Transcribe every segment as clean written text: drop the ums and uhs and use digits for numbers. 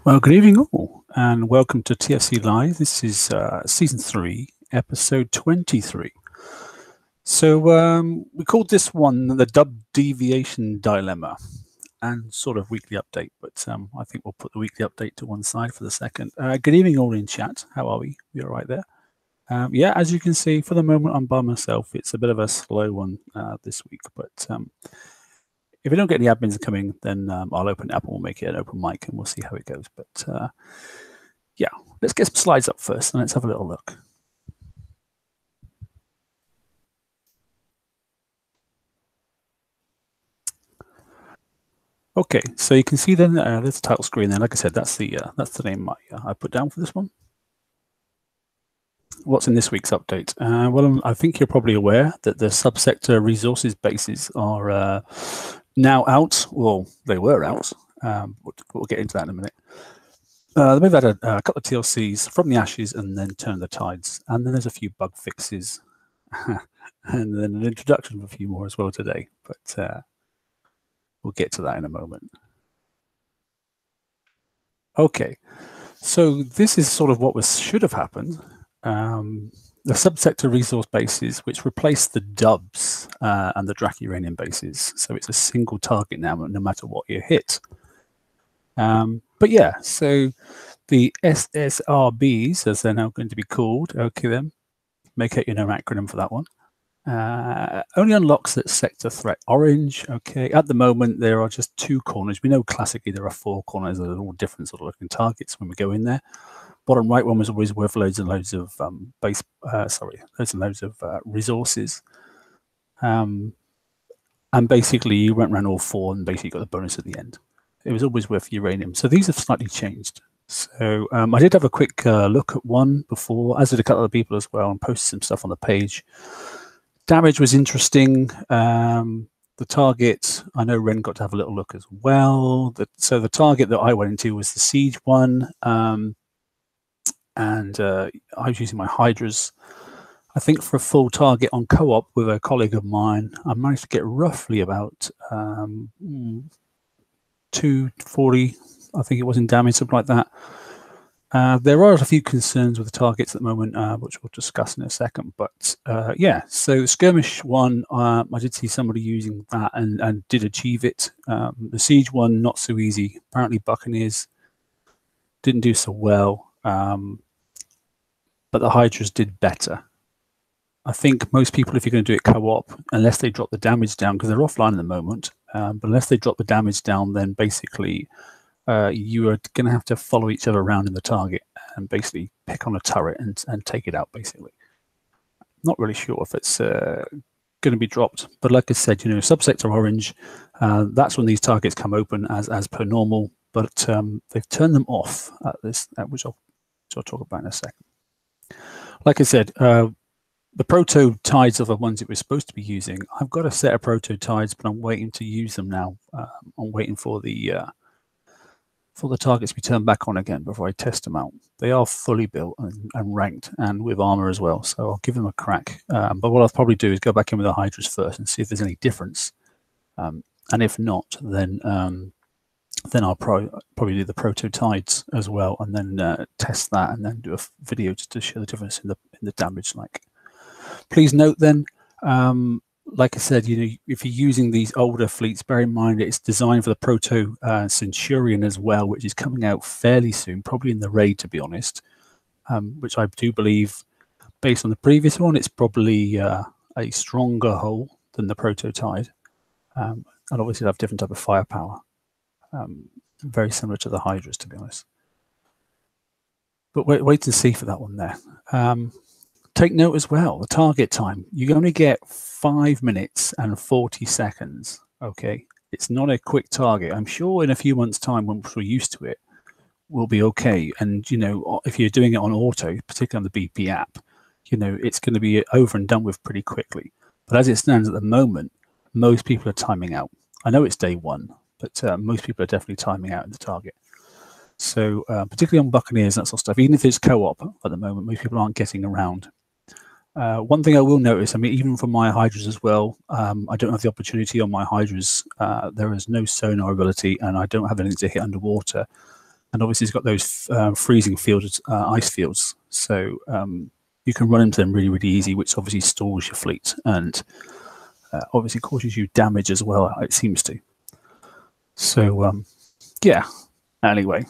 Well, good evening all, and welcome to TFC Live. This is Season 3, Episode 23. So we called this one the DUB Deviation Dilemma and sort of weekly update, but I think we'll put the weekly update to one side for the second. Good evening all in chat. How are we? We all right there? Yeah, as you can see, for the moment I'm by myself. It's a bit of a slow one this week, but if we don't get any admins coming, then I'll open it up and we'll make it an open mic and we'll see how it goes. But yeah, let's get some slides up first and let's have a little look. Okay, so you can see then there's the title screen there. Like I said, that's the name I put down for this one. What's in this week's update? Well, I think you're probably aware that the Subsector resources bases are now out. Well, they were out. We'll get into that in a minute. They've had a couple of TLCs from the ashes and then turned the tides. And then there's a few bug fixes. And then an introduction of a few more as well today. But we'll get to that in a moment. Okay, so this is sort of what should have happened. The subsector resource bases, which replace the DUBs and the Uranium bases. So it's a single target now, no matter what you hit. But yeah, so the SSRBs, as they're now going to be called, okay then, make out your no acronym for that one, only unlocks that sector threat orange. Okay, at the moment there are just 2 corners. We know classically there are 4 corners that are all different sort of looking targets when we go in there. Bottom right one was always worth loads and loads of resources. And basically you went around all 4 and basically got the bonus at the end. It was always worth uranium. So these have slightly changed. So I did have a quick look at one before, as did a couple of people as well, and posted some stuff on the page. Damage was interesting. The target, I know Ren got to have a little look as well. So the target that I went into was the siege one. And I was using my hydras. I think for a full target on co-op with a colleague of mine, I managed to get roughly about 240, I think it was, in damage, something like that. There are a few concerns with the targets at the moment, which we'll discuss in a second. But yeah, so skirmish one, I did see somebody using that and did achieve it. The siege one, not so easy. Apparently Buccaneers didn't do so well. But the hydras did better. I think most people, if you're going to do it co-op, unless they drop the damage down, because they're offline at the moment, but unless they drop the damage down, then basically you are going to have to follow each other around in the target and basically pick on a turret and take it out, basically. Not really sure if it's going to be dropped, but like I said, you know, subsector orange, that's when these targets come open as per normal, but they've turned them off at this, which I'll talk about in a second. Like I said, the proto tides are the ones that we're supposed to be using. I've got a set of proto tides, but I'm waiting to use them now. I'm waiting for the targets to be turned back on again before I test them out. They are fully built and ranked and with armor as well, so I'll give them a crack. But what I'll probably do is go back in with the hydras first and see if there's any difference. And if not, then I'll probably do the proto tides as well, and then test that, and then do a video just to show the difference in the damage. Like, please note then, like I said, you know, if you're using these older fleets, bear in mind it's designed for the Proto Centurion as well, which is coming out fairly soon, probably in the raid, to be honest. Which I do believe, based on the previous one, it's probably a stronger hull than the Proto Tide, and obviously have different type of firepower. Very similar to the hydras, to be honest. But wait to see for that one there. Take note as well, the target time. You only get 5 minutes and 40 seconds. Okay, it's not a quick target. I'm sure in a few months' time, once we're used to it, we'll be okay. And you know, if you're doing it on auto, particularly on the BP app, you know, it's going to be over and done with pretty quickly. But as it stands at the moment, most people are timing out. I know it's day one, but most people are definitely timing out in the target. So particularly on Buccaneers, that sort of stuff, even if it's co-op at the moment, most people aren't getting around. One thing I will notice, I mean, even for my hydras as well, I don't have the opportunity on my hydras. There is no sonar ability, and I don't have anything to hit underwater. and obviously it's got those freezing fields, ice fields. So you can run into them really, really easy, which obviously stalls your fleet and obviously causes you damage as well, it seems to. So yeah, anyway.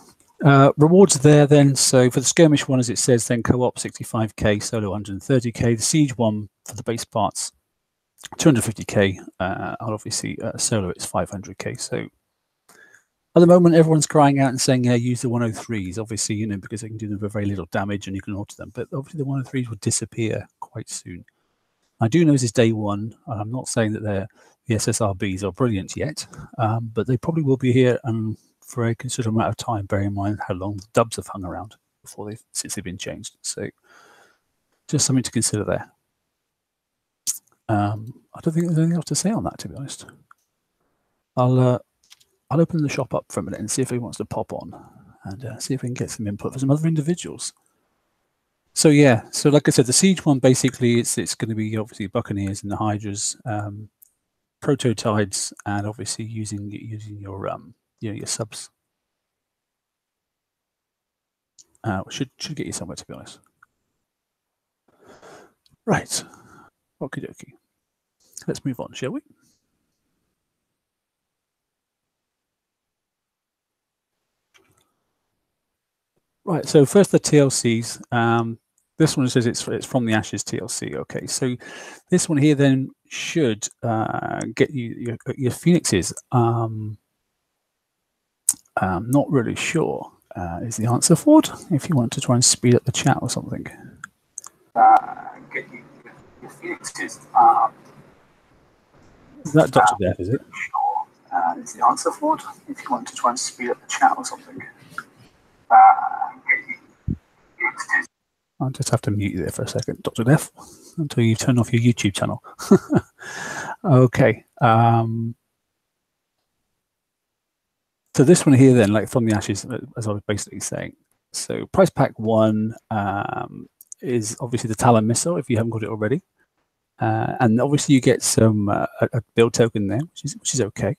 Rewards there then. So for the skirmish one, as it says, then co-op 65k, solo 130k. The siege one for the base parts 250k, and obviously solo it's 500k. So at the moment, everyone's crying out and saying, yeah, use the 103s, obviously, you know, because they can do them with very little damage and you can alter them. But obviously the 103s will disappear quite soon. I do know this is day one, and I'm not saying that the SSRBs are brilliant yet, but they probably will be here and for a considerable amount of time, bearing in mind how long the dubs have hung around since they've been changed. So just something to consider there. I don't think there's anything else to say on that, to be honest. I'll open the shop up for a minute and see if he wants to pop on and see if we can get some input for some other individuals. So yeah, so like I said, the siege one basically it's going to be obviously Buccaneers and the Hydras, Prototides, and obviously using your subs. Should get you somewhere, to be honest. Right. Okie dokie. Let's move on, shall we? Right. So first the TLCs. This one says it's from the Ashes TLC. Okay. So this one here then should get you your Phoenixes. I'm not really sure. Is the answer, Ford? If you want to try and speed up the chat or something. Get you your Phoenixes. Is that Dr. Death, is it? Sure. Is the answer, Ford? If you want to try and speed up the chat or something. I'll just have to mute you there for a second, Dr. Death, until you turn off your YouTube channel. Okay. So this one here then, like from the Ashes, as I was basically saying. So price pack 1 is obviously the Talon Missile, if you haven't got it already. And obviously you get some a build token there, which is okay.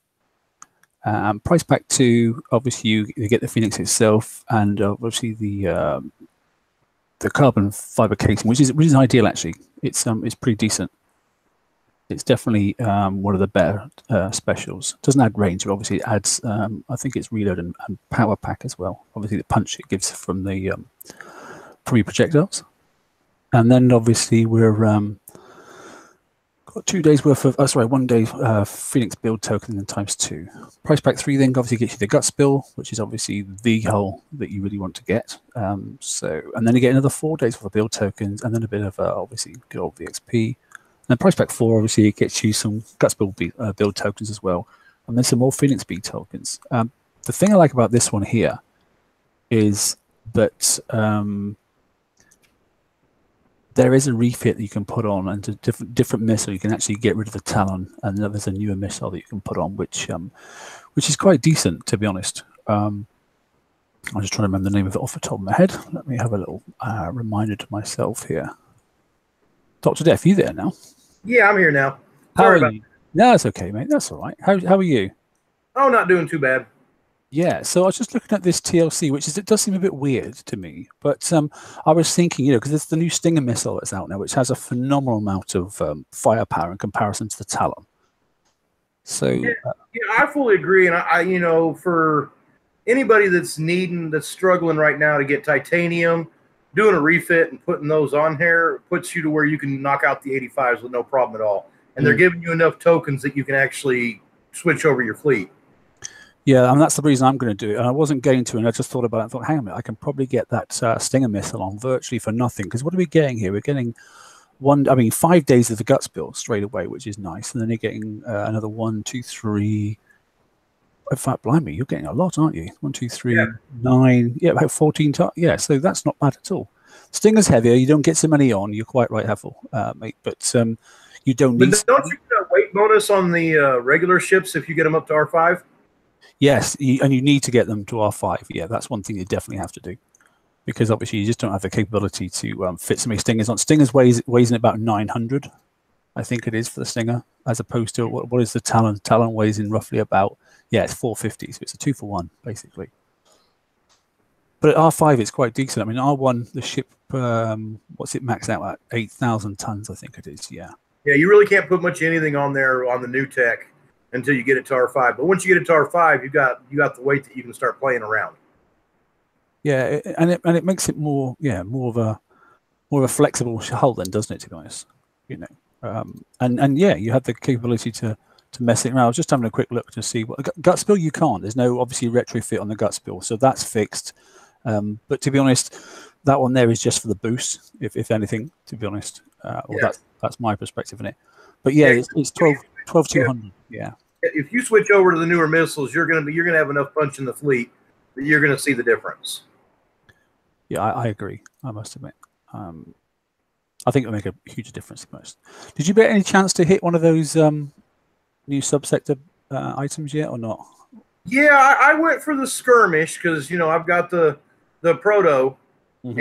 Price pack 2, obviously you get the Phoenix itself, and obviously the carbon fiber casing, which is ideal actually. It's pretty decent. It's definitely one of the better specials. It doesn't add range, but obviously it adds. I think it's reload and power pack as well. Obviously the punch it gives from the your projectiles, and then obviously we're got 2 days worth of. 1 day Phoenix build token and times 2. Price pack 3 then obviously gets you the gut spill, which is obviously the hull that you really want to get. And then you get another 4 days worth of build tokens, and then a bit of obviously good old VXP. And then price pack 4 obviously it gets you some gut spill build tokens as well, and then some more Phoenix B tokens. The thing I like about this one here is that there is a refit that you can put on, and a different missile you can actually get rid of the Talon, and then there's a newer missile that you can put on, which is quite decent, to be honest. I'm just trying to remember the name of it off the top of my head. Let me have a little reminder to myself here. Dr. Death, are you there now? Yeah, I'm here now. Sorry about that. No, it's okay, mate. That's all right. How are you? Oh, not doing too bad. Yeah, so I was just looking at this TLC, it does seem a bit weird to me, but I was thinking, because it's the new Stinger missile that's out now, which has a phenomenal amount of firepower in comparison to the Talon. So yeah, I fully agree, and I for anybody that's struggling right now to get titanium, doing a refit and putting those on here puts you to where you can knock out the 85s with no problem at all, and they're giving you enough tokens that you can actually switch over your fleet. Yeah, and that's the reason I'm going to do it. And I wasn't going to, and I just thought about it and thought, hang on a minute, I can probably get that Stinger missile on virtually for nothing. Because what are we getting here? We're getting 5 days of the gut spill straight away, which is nice. And then you're getting another 1, 2, 3. In fact, blimey, you're getting a lot, aren't you? 1, 2, 3, 9. Yeah, about 14 times. Yeah, so that's not bad at all. Stinger's heavier. You don't get so many on. You're quite right, Heffel, mate. But you don't need. But don't you get a weight bonus on the regular ships if you get them up to R5? Yes, and you need to get them to R5. Yeah, that's one thing you definitely have to do, because obviously you just don't have the capability to fit so many Stingers on. Stingers weighs in about 900, I think it is for the Stinger, as opposed to what is the Talon? Talon weighs in roughly about, it's 450, so it's a 2-for-1 basically. But at R5, it's quite decent. I mean, R1, the ship, what's it maxed out at? 8,000 tons, I think it is. Yeah. Yeah, you really can't put much anything on there on the new tech until you get it to R5. But once you get it to R5, you got the weight that you can start playing around. Yeah, and it makes it more of a flexible hull then, doesn't it? To be honest, you know, and yeah, you have the capability to mess it around. I was just having a quick look to see what gut spill you can't. There's no obviously retrofit on the gut spill, so that's fixed. But to be honest, that one there is just for the boost, if anything. To be honest, that's my perspective in it. But yeah, it's 12,200. Yeah. If you switch over to the newer missiles, you're gonna have enough punch in the fleet that you're gonna see the difference. Yeah, I agree. I must admit. I think it'll make a huge difference the most. Did you get any chance to hit one of those new subsector items yet or not? Yeah, I went for the skirmish because I've got the Proto, and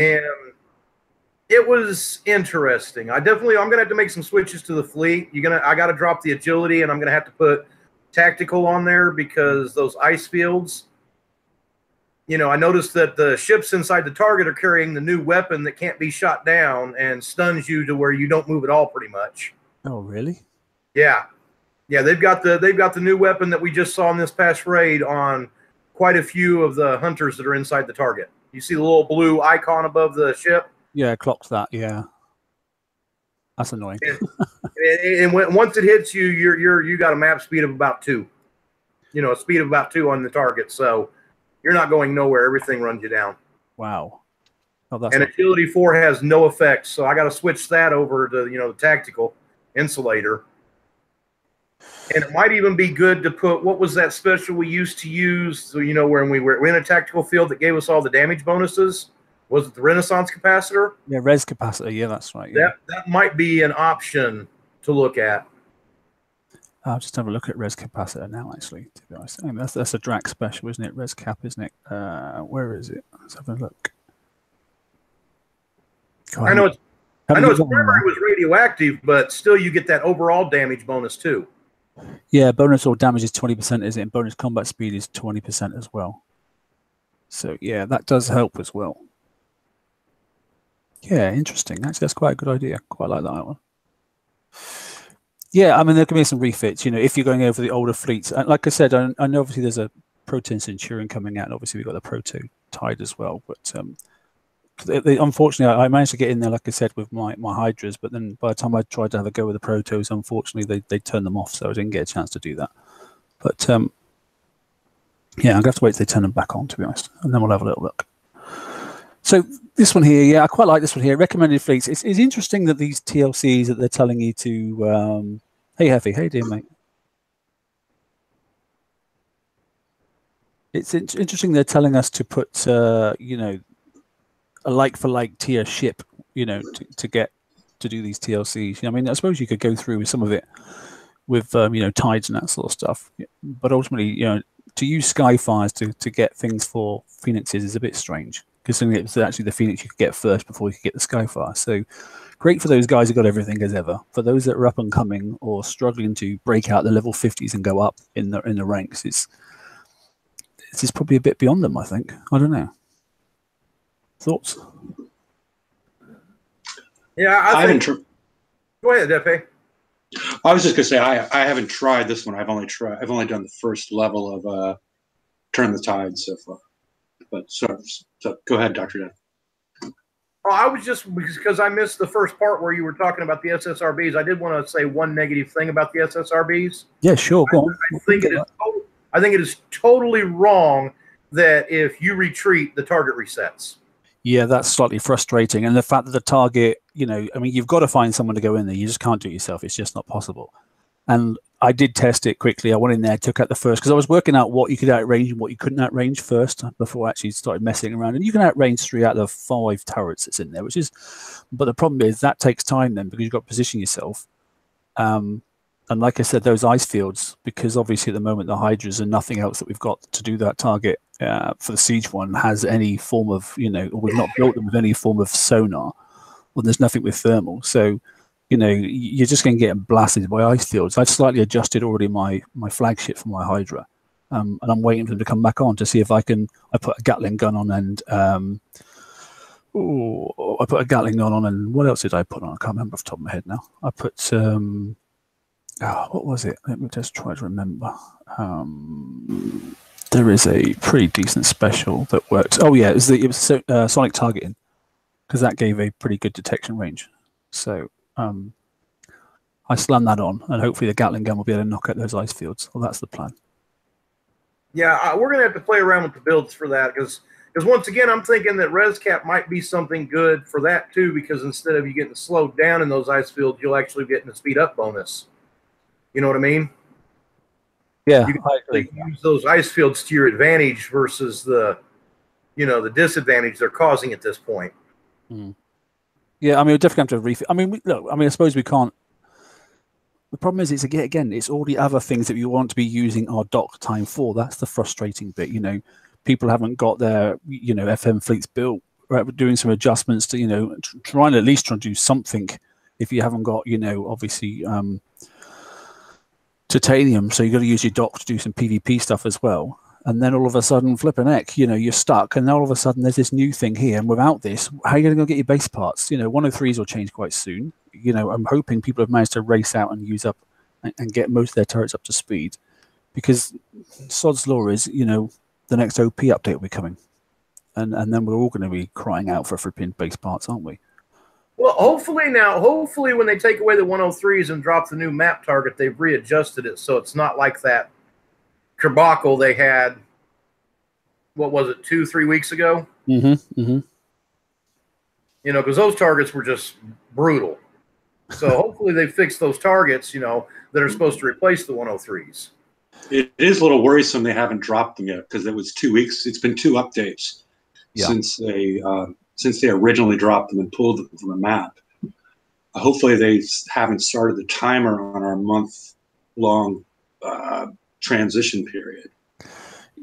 it was interesting. I'm gonna have to make some switches to the fleet. I got to drop the agility, and I'm gonna have to put tactical on there because those ice fields. I noticed that the ships inside the target are carrying the new weapon that can't be shot down and stuns you to where you don't move at all, pretty much. Oh, really? Yeah. They've got the new weapon that we just saw in this past raid on quite a few of the hunters that are inside the target. You see the little blue icon above the ship? Yeah, I clocked that. Yeah, that's annoying. and once it hits you, you got a map speed of about 2. A speed of about 2 on the target. So you're not going nowhere. Everything runs you down. Wow. Oh, and agility 4 has no effects, so I got to switch that over to the tactical insulator. And it might even be good to put, what was that special we used to use? So when we were in a tactical field that gave us all the damage bonuses. Was it the Renaissance capacitor? Yeah, res capacitor. Yeah, that's right. Yeah. That might be an option to look at. I'll just have a look at res capacitor now, actually, to be honest. I mean, that's a Drac special, isn't it? Res cap, isn't it? Where is it? Let's have a look. I know its primary was radioactive, but still you get that overall damage bonus too. Yeah, bonus or damage is 20%, isn't it? And bonus combat speed is 20% as well. So yeah, that does help as well. Yeah, interesting. Actually, that's quite a good idea. Quite like that one. Yeah, I mean, there can be some refits, if you're going over the older fleets. And like I said, I know obviously there's a Proton Centurion coming out, and obviously we've got the Proto Tide as well. But unfortunately, I managed to get in there, like I said, with my Hydras, but then by the time I tried to have a go with the Protos, unfortunately, they turned them off, so I didn't get a chance to do that. But yeah, I'm going to have to wait till they turn them back on, to be honest, and then we'll have a little look. So this one here, yeah, I quite like this one here. Recommended fleets. It's interesting that these TLCs that they're telling you to... hey, Heffy. Hey, dear mate. It's interesting they're telling us to put, a like-for-like tier ship, to get to do these TLCs. I mean, I suppose you could go through with some of it with, tides and that sort of stuff. But ultimately, to use Skyfires to get things for Phoenixes is a bit strange, considering it's actually the Phoenix you could get first before you could get the Skyfire. So great for those guys who got everything as ever. For those that are up and coming or struggling to break out the level 50s and go up in the ranks, it's probably a bit beyond them, I think. I don't know. Thoughts? Yeah, I think. Go ahead, Depe. I was just gonna say I haven't tried this one. I've only done the first level of Turn the Tide so far. But so go ahead, Dr. Dan. Oh, I was just, because I missed the first part where you were talking about the SSRBs. I did want to say one negative thing about the SSRBs. Yeah, sure. Go on. I think it is totally wrong that if you retreat, the target resets. Yeah, that's slightly frustrating. And the fact that the target, I mean, you've got to find someone to go in there. You just can't do it yourself. It's just not possible. And I did test it quickly. I went in there, took out the first, because I was working out what you could outrange and what you couldn't outrange first before I actually started messing around. And you can outrange 3 out of the 5 turrets that's in there, but the problem is that takes time then, because you've got to position yourself. And like I said, those ice fields, because obviously at the moment the Hydras and nothing else that we've got to do that target for the siege one has any form of, or we've not built them with any form of sonar, or there's nothing with thermal. So, you're just going to get blasted by ice fields. I've slightly adjusted already my flagship for my Hydra, and I'm waiting for them to come back on to see if I put a Gatling gun on and I put a Gatling gun on, and what else did I put on? I can't remember off the top of my head now. I put what was it? Let me just try to remember. There is a pretty decent special that worked. Oh yeah, it was sonic targeting, because that gave a pretty good detection range. So I slammed that on, and hopefully the Gatling gun will be able to knock out those ice fields. Well, that's the plan. Yeah, we're going to have to play around with the builds for that, because once again, I'm thinking that ResCap might be something good for that too, because instead of you getting slowed down in those ice fields, you'll actually get a speed up bonus. You know what I mean? Yeah, you can use those ice fields to your advantage versus the disadvantage they're causing at this point. Mm. Yeah, I mean, we're definitely going to have to refit. I mean, look, I suppose we can't. The problem is, it's all the other things that we want to be using our dock time for. That's the frustrating bit. People haven't got their, FM fleets built. Right, we're doing some adjustments to, trying to do something. If you haven't got, obviously, titanium, so you've got to use your dock to do some PvP stuff as well. And then all of a sudden, flipping heck, you're stuck. And then all of a sudden, there's this new thing here. And without this, how are you going to go get your base parts? 103s will change quite soon. I'm hoping people have managed to race out and use up and get most of their turrets up to speed, because sod's law is, the next OP update will be coming, and then we're all going to be crying out for flipping base parts, aren't we? Well, hopefully when they take away the 103s and drop the new map target, they've readjusted it so it's not like that debacle they had. What was it, 2-3 weeks ago? Mm-hmm. Mm-hmm. Because those targets were just brutal. So hopefully they fix those targets, that are supposed to replace the 103s. It is a little worrisome they haven't dropped them yet, because it was 2 weeks. It's been 2 updates since they originally dropped them and pulled them from the map. Hopefully they haven't started the timer on our month-long transition period.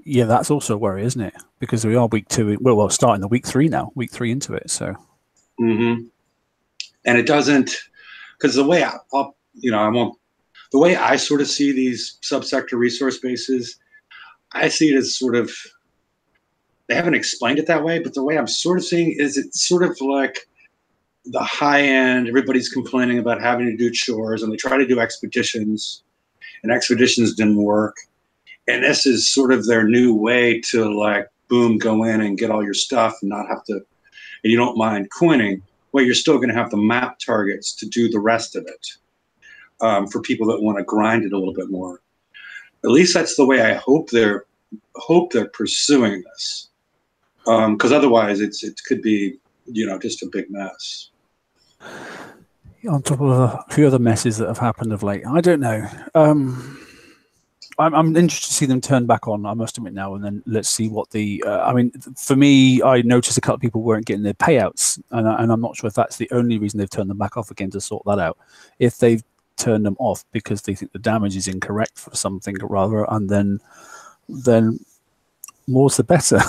Yeah, that's also a worry, isn't it? Because we are week 2. Well, starting the week 3 now, week 3 into it. So. Mm-hmm. And it doesn't, because the way the way I sort of see these subsector resource bases, I see it as sort of, they haven't explained it that way, but the way I'm sort of seeing is it's sort of like the high end, everybody's complaining about having to do chores, and they try to do expeditions, and expeditions didn't work. And this is sort of their new way to, like, boom, go in and get all your stuff and not have to, and you don't mind coining. Well, you're still going to have the map targets to do the rest of it. For people that want to grind it a little bit more. At least that's the way I hope they're pursuing this. Because otherwise it could be, just a big mess. On top of a few other messes that have happened of late, I don't know. I'm interested to see them turn back on, I must admit now, and then let's see what the. For me, I noticed a couple of people weren't getting their payouts, and I'm not sure if that's the only reason they've turned them back off again, to sort that out. If they've turn them off because they think the damage is incorrect for something rather, and then more's the better.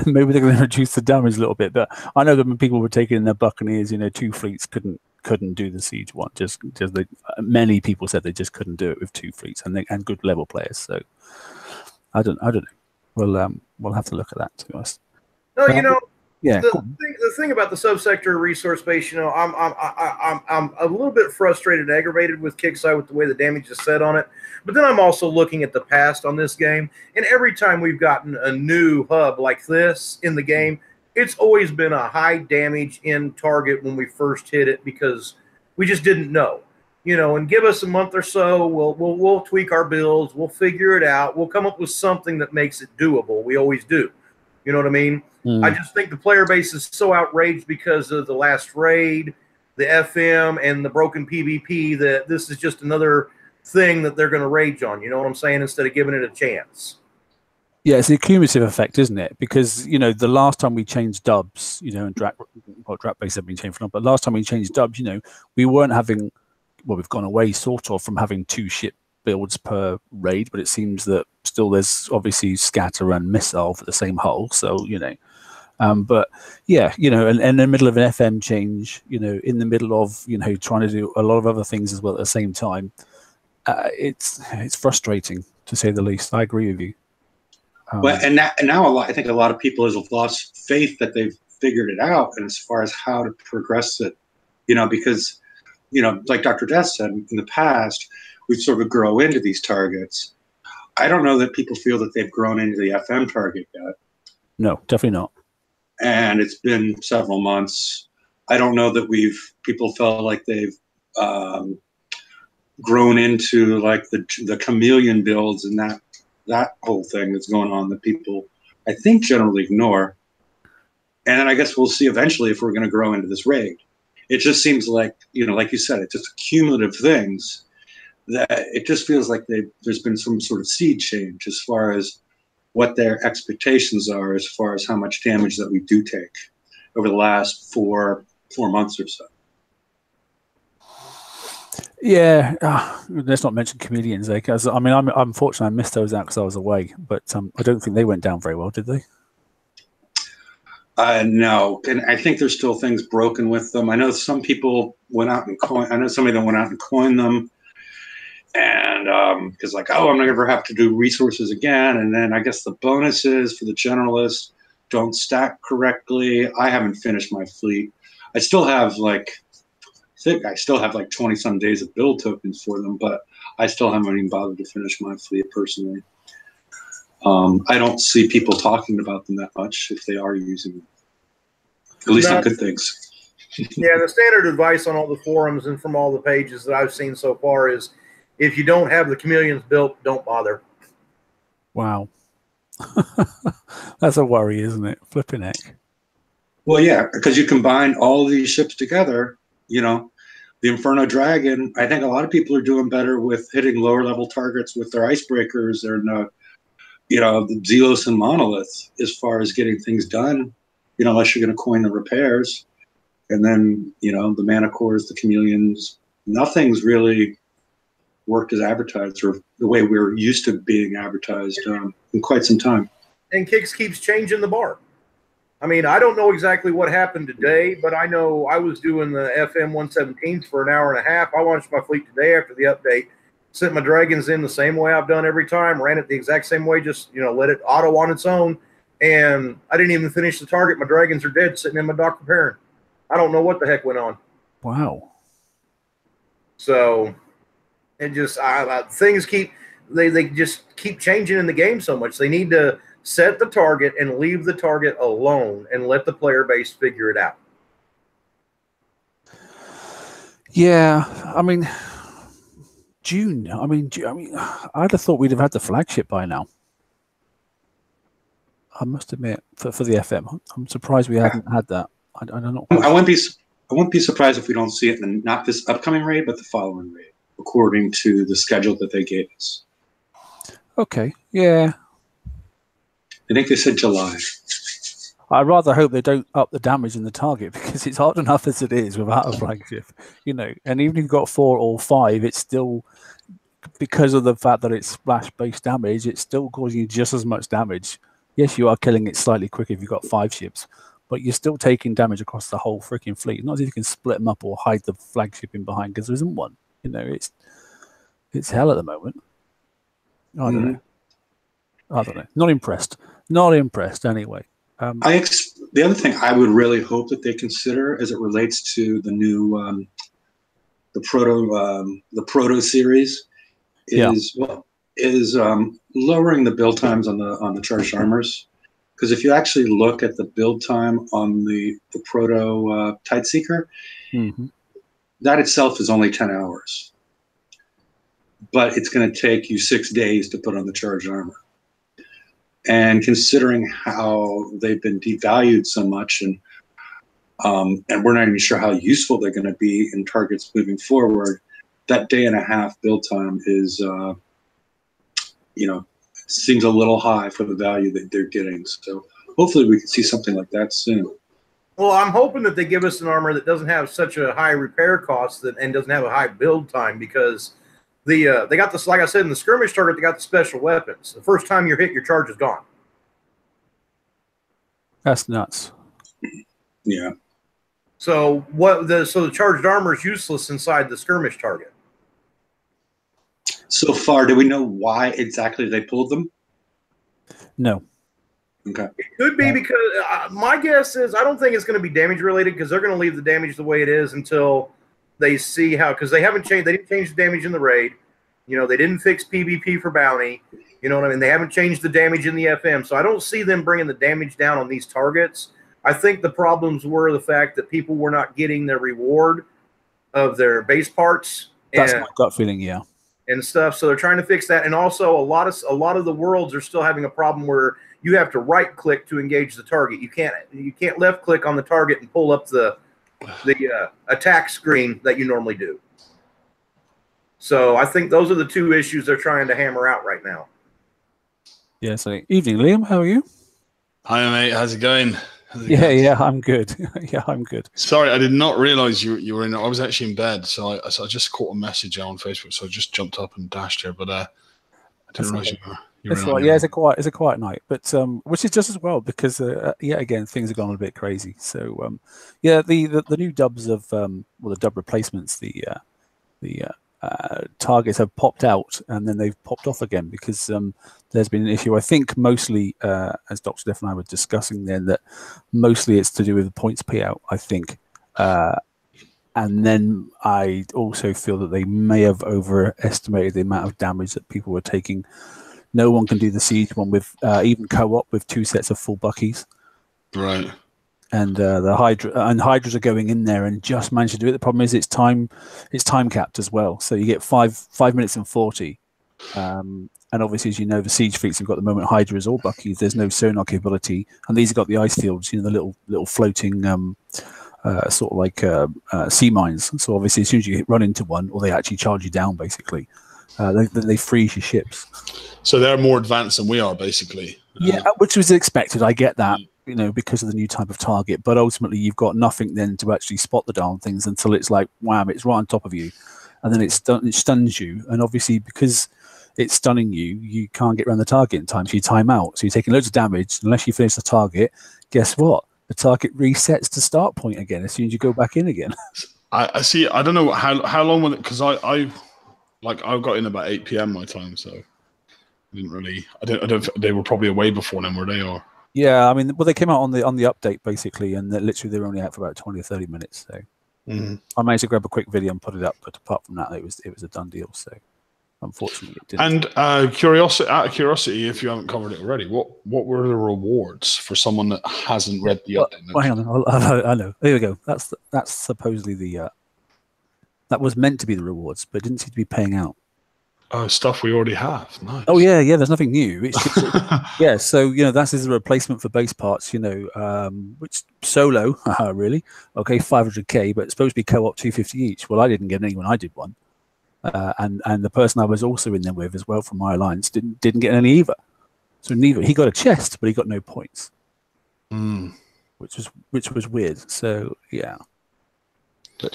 Maybe they're going to reduce the damage a little bit. But I know that when people were taking in their Buccaneers, 2 fleets couldn't do the siege one. Just many people said they just couldn't do it with 2 fleets and good level players. So I don't know. We'll have to look at that, to be honest. No, yeah. The thing about the subsector resource base, I'm a little bit frustrated and aggravated with Kixeye with the way the damage is set on it. But then I'm also looking at the past on this game, and every time we've gotten a new hub like this in the game, it's always been a high damage in target when we first hit it, because we just didn't know. And give us a month or so, we'll tweak our builds, we'll figure it out, we'll come up with something that makes it doable. We always do. You know what I mean? I just think the player base is so outraged because of the last raid, the FM, and the broken PvP that this is just another thing that they're going to rage on. You know what I'm saying? Instead of giving it a chance. Yeah, it's the cumulative effect, isn't it? Because, the last time we changed dubs, and Drat base have been changed for long, but last time we changed dubs, we weren't having, we've gone away sort of from having 2 ship builds per raid, but it seems that still there's obviously scatter and missile for the same hull. So, but yeah, and in the middle of an FM change, in the middle of, trying to do a lot of other things as well at the same time, it's frustrating to say the least. I agree with you. Well, and now I think a lot of people have lost faith that they've figured it out, and as far as how to progress it, because, like Dr. Death said in the past, we've sort of grow into these targets. I don't know that people feel that they've grown into the FM target yet. No, definitely not. And it's been several months. I don't know that people felt like they've grown into like the chameleon builds and that whole thing that's going on that people, I think, generally ignore. And then I guess we'll see eventually if we're going to grow into this raid. It just seems like, like you said, it's just cumulative things that it just feels like there's been some sort of seed change as far as what their expectations are, as far as how much damage that we do take over the last four months or so. Yeah, let's not mention chameleons. Because I'm fortunate I missed those out because I was away, but I don't think they went down very well, did they? No, and I think there's still things broken with them. I know some people went out and I know somebody that went out and coined them, and because like, I'm not ever have to do resources again. And then I guess the bonuses for the generalists don't stack correctly. I haven't finished my fleet. I still have like 20 some days of build tokens for them, but I still haven't even bothered to finish my fleet personally. I don't see people talking about them that much if they are using them. At least not good things. Yeah, the standard advice on all the forums and from all the pages that I've seen so far is if you don't have the chameleons built, don't bother. Wow. That's a worry, isn't it? Flipping heck. Well, yeah, because you combine all these ships together, the Inferno Dragon, I think a lot of people are doing better with hitting lower level targets with their icebreakers and the Zelos and Monolith as far as getting things done, unless you're going to coin the repairs. And then, the Mana Cores, the Chameleons, nothing's really worked as advertised or the way we're used to being advertised in quite some time. And Kix keeps changing the bar. I mean, I don't know exactly what happened today, but I know I was doing the FM 117s for an hour and a half. I launched my fleet today after the update, sent my dragons in the same way I've done every time, ran it the exact same way, just, let it auto on its own. And I didn't even finish the target. My dragons are dead, sitting in my dock repairing. I don't know what the heck went on. Wow. So it just, things they just keep changing in the game so much. They need to set the target and leave the target alone and let the player base figure it out. Yeah, June. I'd have thought we'd have had the flagship by now. I must admit, for the FM, I'm surprised we haven't had that. I don't know. I wouldn't be surprised if we don't see it in not this upcoming raid, but the following raid, according to the schedule that they gave us. Okay. Yeah. I think they said July. I'd rather hope they don't up the damage in the target because it's hard enough as it is without a flagship, And even if you've got 4 or 5, it's still, because of the fact that it's splash-based damage, it's still causing you just as much damage. Yes, you are killing it slightly quicker if you've got 5 ships, but you're still taking damage across the whole freaking fleet. Not as if you can split them up or hide the flagship in behind because there isn't one. It's hell at the moment. I don't know. Not impressed. Not impressed anyway. The other thing I would really hope that they consider as it relates to the new the Proto series is lowering the build times on the charged armors. Because if you actually look at the build time on the Proto Tideseeker, that itself is only 10 hours. But it's going to take you 6 days to put on the charged armor. And considering how they've been devalued so much, and we're not even sure how useful they're going to be in targets moving forward, that day and a half build time is, seems a little high for the value that they're getting. So hopefully we can see something like that soon. Well, I'm hoping that they give us an armor that doesn't have such a high repair cost and doesn't have a high build time, because they got this, like I said, in the skirmish target, they got the special weapons. The first time you're hit, your charge is gone. That's nuts. Yeah. So the charged armor is useless inside the skirmish target. So far, do we know why exactly they pulled them? No. Okay. It could be because my guess is I don't think it's going to be damage related because they're going to leave the damage the way it is until they see how, because they haven't changed. They didn't change the damage in the raid. You know, they didn't fix PvP for bounty. You know what I mean? They haven't changed the damage in the FM. So I don't see them bringing the damage down on these targets. I think the problems were the fact that people were not getting their reward of their base parts. That's my gut feeling, yeah. And stuff. So they're trying to fix that. And also a lot of the worlds are still having a problem where you have to right click to engage the target. You can't left click on the target and pull up the attack screen that you normally do. So I think those are the two issues they're trying to hammer out right now. Yeah, so evening, Liam, how are you? Hi, mate. How's it going? Yeah, I'm good. Yeah, I'm good. Sorry, I did not realize you were in. I was actually in bed, so I just caught a message on Facebook, so I just jumped up and dashed here. But I didn't realize you were. It's right. Yeah, it's a quiet night, but which is just as well because yeah, again, things have gone a bit crazy. So yeah, the new dubs of well, the dub replacements, the targets have popped out and then they've popped off again because there's been an issue. I think mostly, as Dr. Deff and I were discussing then, that mostly it's to do with the points payout, I think. And then I also feel that they may have overestimated the amount of damage that people were taking. No one can do the siege one with even co-op with 2 sets of full buckies. Right. And the hydras are going in there and just manage to do it. The problem is it's time capped as well. So you get 5 minutes and 40. And obviously, as you know, the siege fleets have got the moment hydras or buckies. There's no sonar capability, and these have got the ice fields. You know, the little floating sort of like sea mines. So obviously, as soon as you run into one, or they actually charge you down, basically, they freeze your ships. So they're more advanced than we are, basically. Yeah, which was expected. I get that. You know, because of the new type of target, but ultimately you've got nothing then to actually spot the darn things until it's like wham, it's right on top of you, and then it stuns you, and obviously because it's stunning you, you can't get around the target in time, so you time out, so you're taking loads of damage. Unless you finish the target, guess what? The target resets to start point again as soon as you go back in again. I see. I don't know how long will it, because I got in about 8 p.m. my time, so I didn't really. I don't. They were probably away before then, were they? Or yeah, I mean, well, they came out on the update basically, and literally they were only out for about 20 or 30 minutes. So I managed to grab a quick video and put it up, but apart from that, it was a done deal. So unfortunately, it didn't. And curiosity, if you haven't covered it already, what were the rewards for someone that hasn't read the update? Well, hang on, I know. There we go. That's supposedly the that was meant to be the rewards, but it didn't seem to be paying out. Oh, stuff we already have. Nice. Oh yeah. There's nothing new. It's just, yeah. So that is a replacement for base parts. Which solo, really? Okay, 500k, but it's supposed to be co-op 250 each. Well, I didn't get any when I did one, and the person I was also in there with as well from my alliance didn't get any either. So neither he got a chest, but he got no points, which was weird. So yeah, but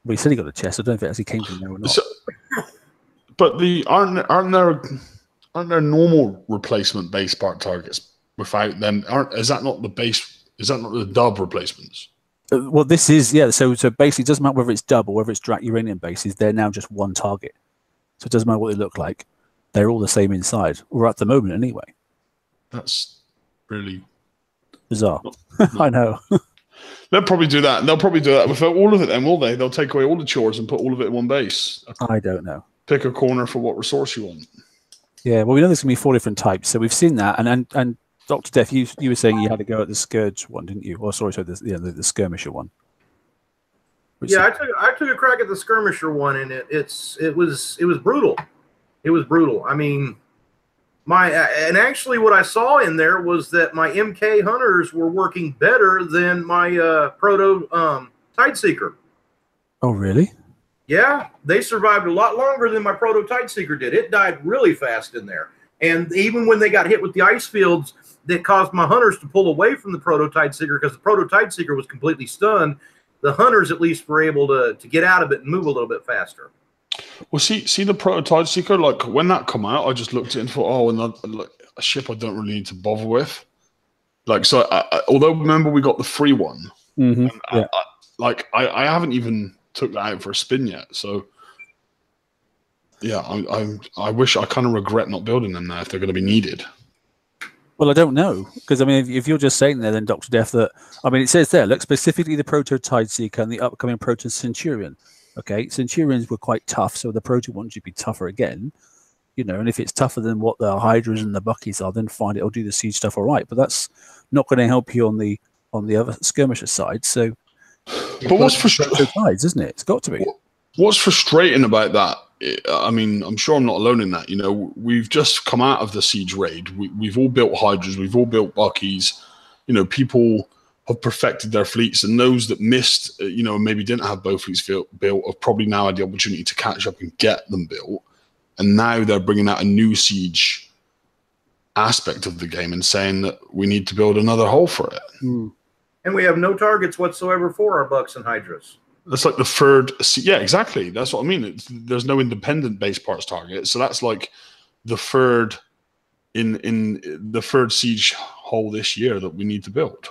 he said he got a chest. I don't know if it actually came from there or not. But aren't there normal replacement base part targets without them? Is that not the dub replacements? Well, this is, yeah. So basically, it doesn't matter whether it's dub or whether it's Drak Uranium bases. They're now just one target. So it doesn't matter what they look like. They're all the same inside, or at the moment anyway. That's really bizarre. I know. They'll probably do that. They'll probably do that with all of it then, will they? They'll take away all the chores and put all of it in one base. I don't know. Pick a corner for what resource you want. Yeah, well, we know there's going to be 4 different types. So we've seen that. And Dr. Deff, you were saying you had to go at the Scourge one, didn't you? Or sorry, the Skirmisher one. Yeah, I took a crack at the Skirmisher one, and it was brutal. It was brutal. I mean, and actually what I saw in there was that my MK Hunters were working better than my Proto Tideseeker. Oh, really? Yeah, they survived a lot longer than my Proto Tideseeker did. It died really fast in there. And even when they got hit with the ice fields, that caused my Hunters to pull away from the Proto Tideseeker because the Proto Tideseeker was completely stunned. The Hunters at least were able to get out of it and move a little bit faster. Well, see the Proto Tideseeker, like when that come out, I just looked at it and thought, a ship I don't really need to bother with. Like, so although remember we got the free one, I haven't even took that out for a spin yet. So Yeah, I wish, I kind of regret not building them now if they're going to be needed. Well, I don't know, because I mean, if you're just saying there, then Dr. Def, that I mean, it says there, look, specifically the Proto Tideseeker and the upcoming Proto Centurion. Okay, Centurions were quite tough, so the Proto one should be tougher again, you know. And if it's tougher than what the Hydras and the Buckies are, then fine, it'll do the siege stuff all right. But that's not going to help you on the other skirmisher side. So, but what's frustrating, isn't it? It's got to be. What's frustrating about that? I mean, I'm sure I'm not alone in that. You know, we've just come out of the siege raid. We've all built Hydras. We've all built Buckies. You know, people have perfected their fleets, and those that missed, you know, maybe didn't have both fleets built have probably now had the opportunity to catch up and get them built. And now they're bringing out a new siege aspect of the game and saying that we need to build another hull for it. And we have no targets whatsoever for our Bucks and Hydras. That's like the third. Yeah, exactly. That's what I mean. There's no independent base parts target, so that's like the third in the third siege hull this year that we need to build.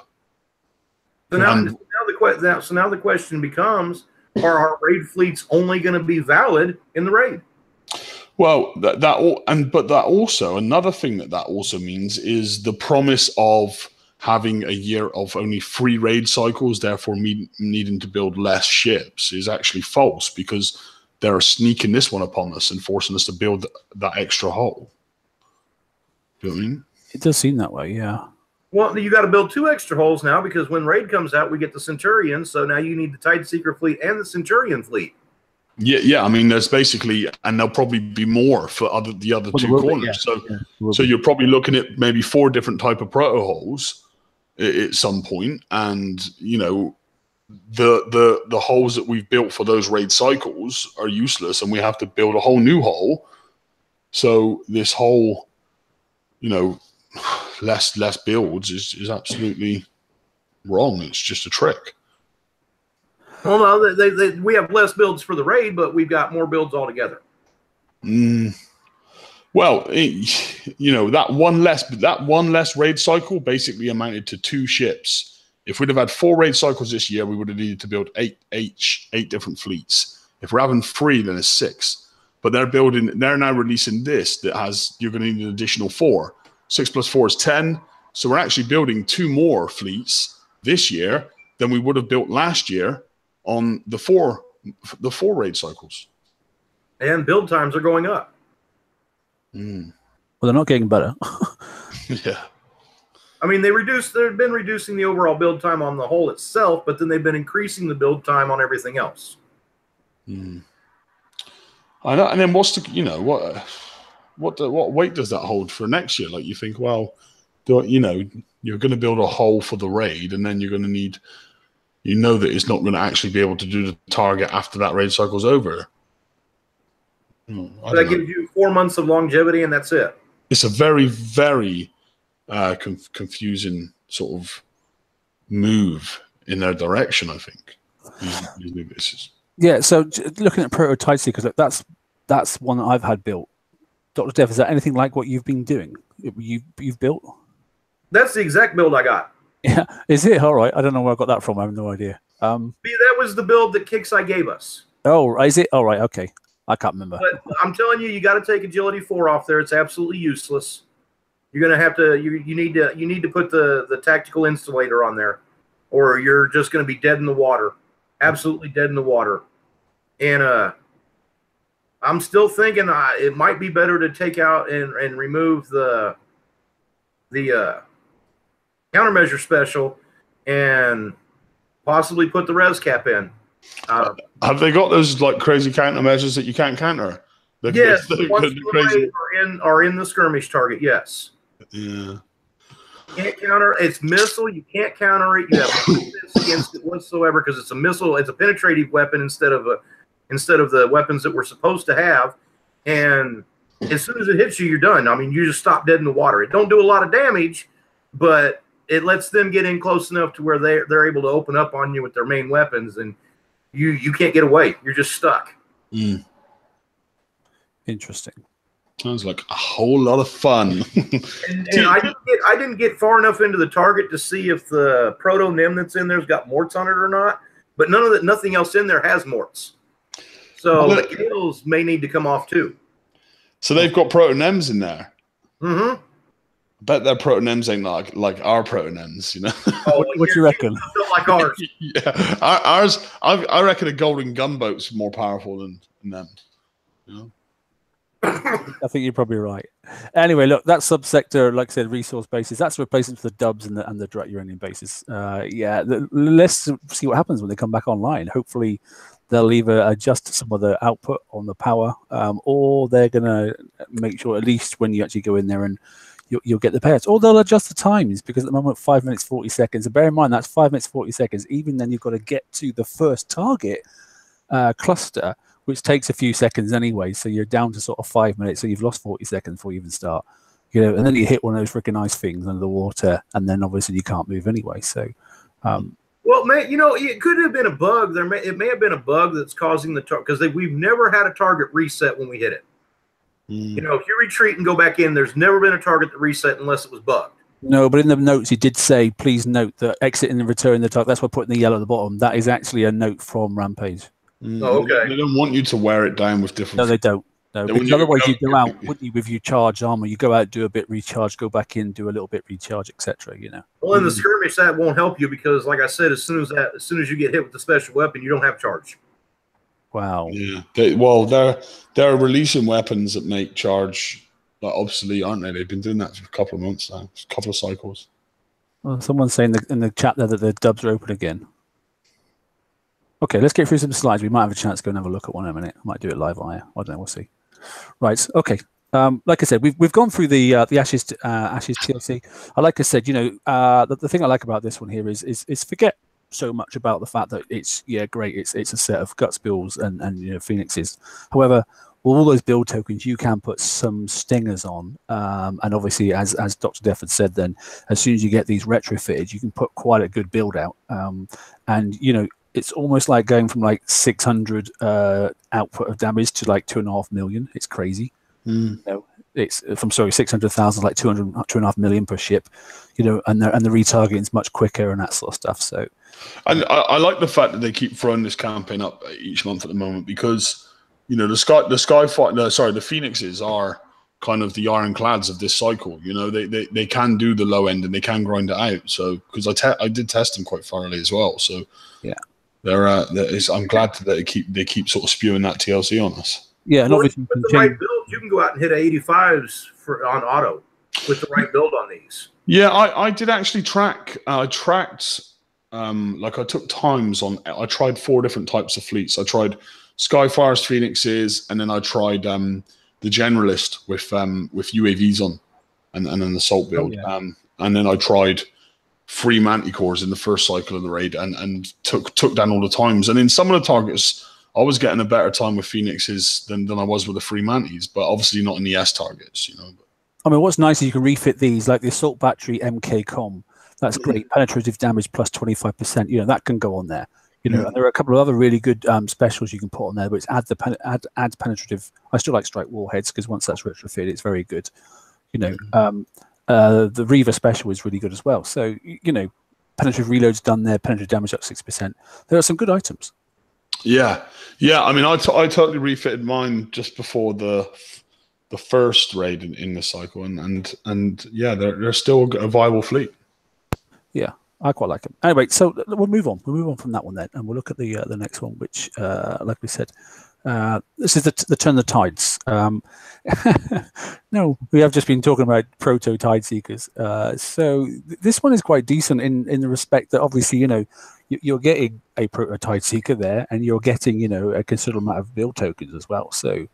So now the question becomes: are our raid fleets only going to be valid in the raid? Well, but that also, another thing that also means is the promise of having a year of only 3 raid cycles, therefore needing to build less ships, is actually false, because they're sneaking this one upon us and forcing us to build that extra hull. Do you know what I mean? It does seem that way, yeah. Well, you got to build 2 extra hulls now, because when raid comes out, we get the Centurion. So now you need the Tideseeker fleet and the Centurion fleet. Yeah. I mean, there's basically, and there'll probably be more for the other 2 corners. So you're probably looking at maybe 4 different type of proto hulls at some point, and you know, the hulls that we've built for those raid cycles are useless, and we have to build a whole new hull. So this whole, you know, less builds is absolutely wrong. It's just a trick. Well, no, we have less builds for the raid, but we've got more builds altogether. Well, you know, that one less raid cycle basically amounted to 2 ships. If we'd have had 4 raid cycles this year, we would have needed to build 8 different fleets. If we're having 3, then it's 6. But they're now releasing this that has, you're going to need an additional 4. 6 plus 4 is 10. So we're actually building 2 more fleets this year than we would have built last year on the 4 raid cycles. And build times are going up. Well, they're not getting better. Yeah. I mean, they've been reducing the overall build time on the hull itself, but then they've been increasing the build time on everything else. I know. And then what's the, you know, what weight does that hold for next year? Like, you think, well, you know, you're going to build a hull for the raid, and then you're going to need, you know, that it's not going to actually be able to do the target after that raid cycle's over. So that gives you 4 months of longevity, and that's it. It's a very, very confusing sort of move in their direction, I think. These new bases. Yeah. So looking at Proto Tideseekers, look, that's one that I've had built. Dr. Dev, is that anything like what you've been doing? You've built? That's the exact build I got. Yeah. Is it? All right. I don't know where I got that from. I have no idea. That was the build that Kixeye gave us. Oh, is it? All right. Okay. I can't remember. But I'm telling you, you got to take Agility 4 off there. It's absolutely useless. You're going to have to. You need to put the tactical installator on there, or you're just going to be dead in the water. Absolutely dead in the water. And I'm still thinking it might be better to take out and remove the countermeasure special and possibly put the res cap in. Have they got those like crazy countermeasures that you can't counter? Yes, are in the skirmish target. Yes. Yeah. Can't counter. It's missile. You can't counter it. You have no defense against it whatsoever, because it's a missile. It's a penetrative weapon instead of the weapons that we're supposed to have. And as soon as it hits you, you're done. I mean, you just stop dead in the water. It don't do a lot of damage, but it lets them get in close enough to where they're able to open up on you with their main weapons, and you can't get away. You're just stuck. Interesting. Sounds like a whole lot of fun. and I didn't get far enough into the target to see if the Proto Nim that's in there's got morts on it or not. But nothing else in there has morts. So the Gales may need to come off too. So they've got Proto NEMs in there. Mm-hmm. I bet their Proto NEMs ain't like our Proto NEMs, you know. Oh, What do you reckon? Like ours. Yeah, ours. I reckon a golden gunboat's more powerful than them. You know? I think you're probably right. Anyway, look, that subsector, like I said, resource bases, that's a replacement for the dubs and the direct uranium bases. Let's see what happens when they come back online. Hopefully, they'll either adjust some of the output on the power, or they're going to make sure at least when you actually go in there and you'll get the payouts, or they'll adjust the times, because at the moment 5 minutes 40 seconds. And bear in mind that's 5 minutes 40 seconds. Even then, you've got to get to the first target cluster, which takes a few seconds anyway. So you're down to sort of 5 minutes. So you've lost 40 seconds before you even start. You know, and then you hit one of those freaking ice things under the water, and then obviously you can't move anyway. So, well, man, you know, it could have been a bug. It may have been a bug that's causing the target, because we've never had a target reset when we hit it. You know, if you retreat and go back in, there's never been a target that reset unless it was bugged. No, but in the notes he did say, please note that exiting and returning the target. That's why I put in the yellow at the bottom. That is actually a note from Rampage. Oh, okay. They don't want you to wear it down with different. No, they don't. No, because otherwise you go out, wouldn't you, with your charged armor? You go out, do a bit recharge, go back in, do a little bit recharge, etc. You know. Well, in the skirmish, that won't help you, because, like I said, as soon as you get hit with the special weapon, you don't have charge. Wow. Yeah. They're releasing weapons that make charge like obsolete, aren't they? They've been doing that for a couple of months now, a couple of cycles. Well, someone's saying in the chat there that the dubs are open again. Okay, let's get through some slides. We might have a chance to go and have a look at one in a minute. I might do it live on air. I don't know. We'll see. Right. Okay. Like I said, we've gone through the Ashes TFC. Like I said, you know, the thing I like about this one here is forget so much about the fact that it's great. It's a set of guts bills and you know, phoenixes. However, all those build tokens you can put some stingers on, and obviously as Dr. Defford said, then as soon as you get these retrofitted, you can put quite a good build out, and you know, it's almost like going from like 600 output of damage to like 2.5 million. It's crazy. You know, it's from 600,000 like 2.5 million per ship. You know, and the retargeting is much quicker and that sort of stuff. So, and I like the fact that they keep throwing this campaign up each month at the moment, because you know the Phoenixes are kind of the ironclads of this cycle. You know, they can do the low end and they can grind it out. So because I did test them quite thoroughly as well. So yeah. I'm glad that they keep sort of spewing that TLC on us. Yeah, and well, obviously with the right build, you can go out and hit 85s on auto with the right build on these. Yeah, I did actually track. I tracked, like I took times on. I tried 4 different types of fleets. I tried Skyfire's Phoenixes, and then I tried the Generalist with UAVs on, and an assault build. Oh, yeah. And then I tried 3 Manticores in the first cycle of the raid, and took down all the times. And in some of the targets, I was getting a better time with Phoenixes than I was with the 3 Manties, but obviously not in the S targets, you know. I mean, what's nice is you can refit these, like the assault battery MK Com. That's great. Penetrative damage plus 25%. You know, that can go on there. You know, and there are a couple of other really good specials you can put on there, but it's adds penetrative. I still like strike warheads, because once that's retrofitted, it's very good. You know, the Reaver special is really good as well. So, you know, penetrative reloads done there, penetrative damage up 6%. There are some good items. Yeah. I mean, I totally refitted mine just before the first raid in this cycle, and yeah, they're still a viable fleet. Yeah, I quite like them. Anyway, so we'll move on. We'll move on from that one then, and we'll look at the next one, which, like we said, this is the turn the tides. No, we have just been talking about Proto Tide Seekers. So this one is quite decent in the respect that obviously, you know, you're getting a Proto Tide Seeker there, and you're getting, you know, a considerable amount of build tokens as well. So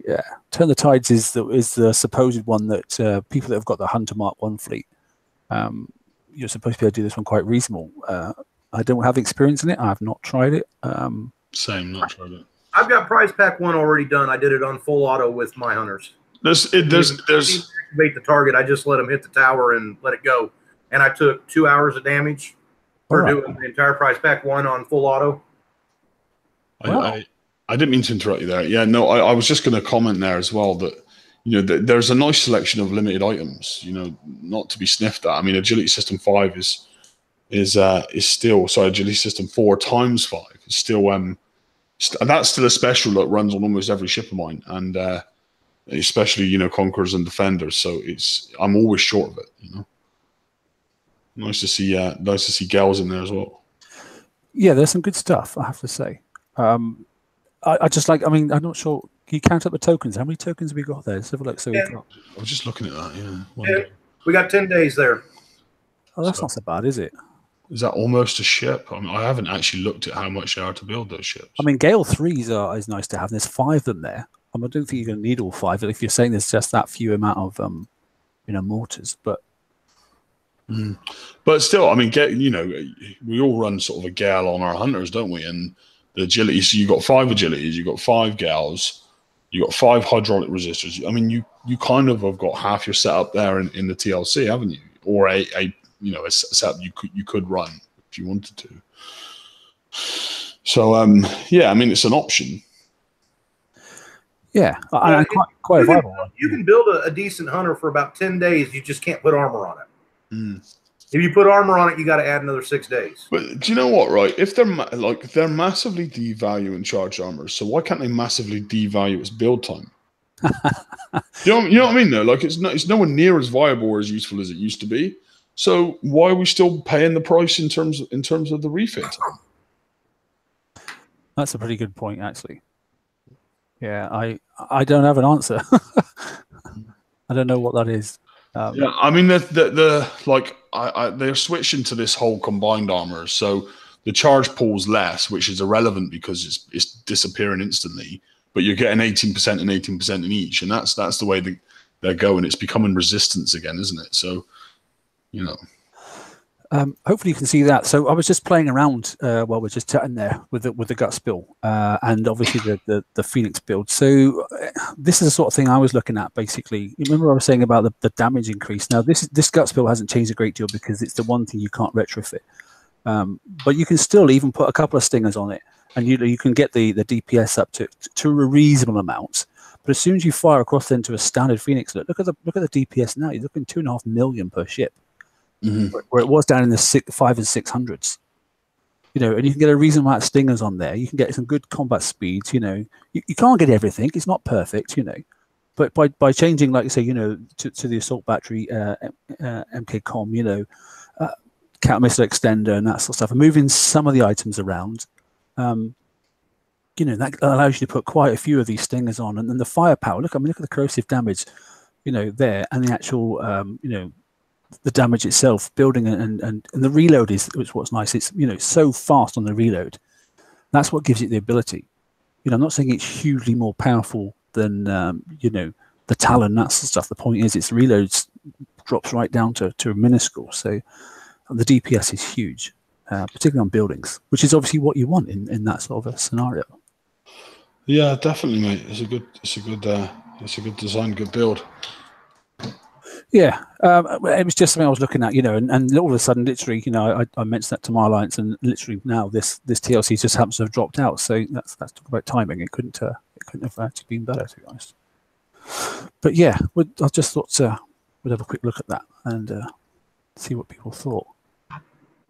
yeah, Turn the Tides is the supposed one that people that have got the Hunter Mark 1 fleet, you're supposed to be able to do this one quite reasonable. I don't have experience in it. I have not tried it. Same, not tried it. I've got prize pack 1 already done. I did it on full auto with my hunters. There's activate the target. I just let them hit the tower and let it go, and I took 2 hours of damage for doing the entire prize pack 1 on full auto. I didn't mean to interrupt you there. Yeah, no, I was just going to comment there as well that, you know, there's a nice selection of limited items, you know, not to be sniffed at. I mean, Agility System 5 is still, sorry, Agility System 4 times 5 is still, that's still a special that runs on almost every ship of mine. And especially, you know, Conquerors and Defenders. So I'm always short of it, you know. Nice to see gals in there as well. Yeah, there's some good stuff, I have to say. I just like, I mean, I'm not sure. Can you count up the tokens? How many tokens have we got there? Let's have a look. So we've got, I was just looking at that, yeah. We got 10 days there. Oh, that's not so bad, is it? Is that almost a ship? I mean, I haven't actually looked at how much they are to build those ships. I mean, Gale 3s is nice to have. And there's 5 of them there. I don't think you're going to need all 5. But if you're saying there's just that few amount of, you know, mortars, but. But still, I mean, you know, we all run sort of a Gale on our hunters, don't we? And the agility, so you've got 5 agilities, you've got 5 Gals, you've got 5 hydraulic resistors. I mean, you kind of have got half your setup there in the TLC, haven't you? Or a you know, a setup you could run if you wanted to. So yeah, I mean, it's an option. Yeah, and quite a viable one. You can build a decent hunter for about 10 days. You just can't put armor on it. If you put armor on it, you got to add another 6 days. But do you know what? Right, if they're they're massively devaluing charged armor, so why can't they massively devalue its build time? You know what I mean? Though, like it's nowhere near as viable or as useful as it used to be. So why are we still paying the price in terms of the refit time? That's a pretty good point, actually. Yeah, I don't have an answer. I don't know what that is. Yeah, I mean, they're switching to this whole combined armor, so the charge pool's less, which is irrelevant because it's disappearing instantly. But you're getting 18% and 18% in each, and that's the way they're going. It's becoming resistance again, isn't it? So, you know. Hopefully you can see that. So I was just playing around while we're just chatting there with the Guts build and obviously the Phoenix build. So this is the sort of thing I was looking at basically. You remember I was saying about the damage increase. Now this Guts build hasn't changed a great deal because it's the one thing you can't retrofit. But you can still even put a couple of stingers on it, and you can get the DPS up to a reasonable amount. But as soon as you fire across into a standard Phoenix, look at the DPS now. You're looking 2.5 million per ship. Where it was down in the 5 and 600s, you know, and you can get a reasonable amount of stingers on there. You can get some good combat speeds, you know. You can't get everything; it's not perfect, you know. But by changing, like you say, you know, to the assault battery, MK-COM, you know, counter missile extender and that sort of stuff, and moving some of the items around, you know, that allows you to put quite a few of these stingers on, and then the firepower. Look at the corrosive damage, you know, there, and the actual, you know, the damage itself, building and the reload is what's nice. It's, you know, so fast on the reload. That's what gives it the ability. You know, I'm not saying it's hugely more powerful than you know, the Talon, that sort of stuff. The point is its reloads drops right down to a minuscule. So the DPS is huge, particularly on buildings, which is obviously what you want in that sort of a scenario. Yeah, definitely, mate. It's a good design, good build. Yeah, it was just something I was looking at, you know, and all of a sudden, literally, you know, I mentioned that to my alliance, and literally now this TLC just happens to have dropped out. So that's talk about timing. It couldn't have actually been better, to be honest. But yeah, I just thought we'd have a quick look at that and see what people thought.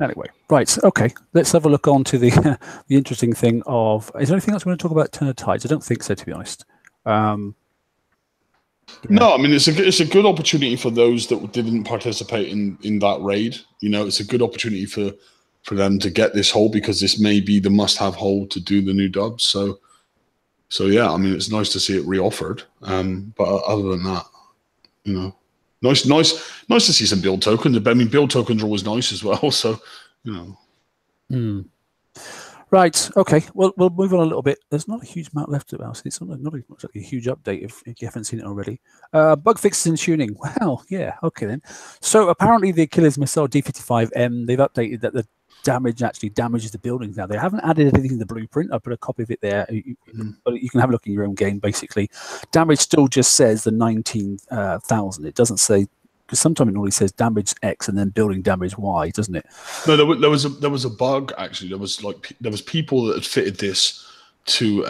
Anyway, right, okay, let's have a look on to the interesting thing of. Is there anything else we want to talk about Turn of Tides? I don't think so, to be honest. No, I mean it's a good opportunity for those that didn't participate in that raid. You know, it's a good opportunity for them to get this hole, because this may be the must-have hole to do the new dubs. So yeah, I mean it's nice to see it reoffered. But other than that, you know, nice to see some build tokens. I mean, build tokens are always nice as well. So, you know. Right. Okay. Well, we'll move on a little bit. There's not a huge amount left of us. It's not a huge update if you haven't seen it already. Bug fixes in tuning. Well, yeah. Okay then. So apparently the Achilles Missile D55M, they've updated that the damage actually damages the buildings now. They haven't added anything in the blueprint. I put a copy of it there, but you can have a look in your own game. Basically, damage still just says the 19,000. It doesn't say. Because sometimes it normally says damage X and then building damage Y, doesn't it? No, there was a bug actually. There was people that had fitted this to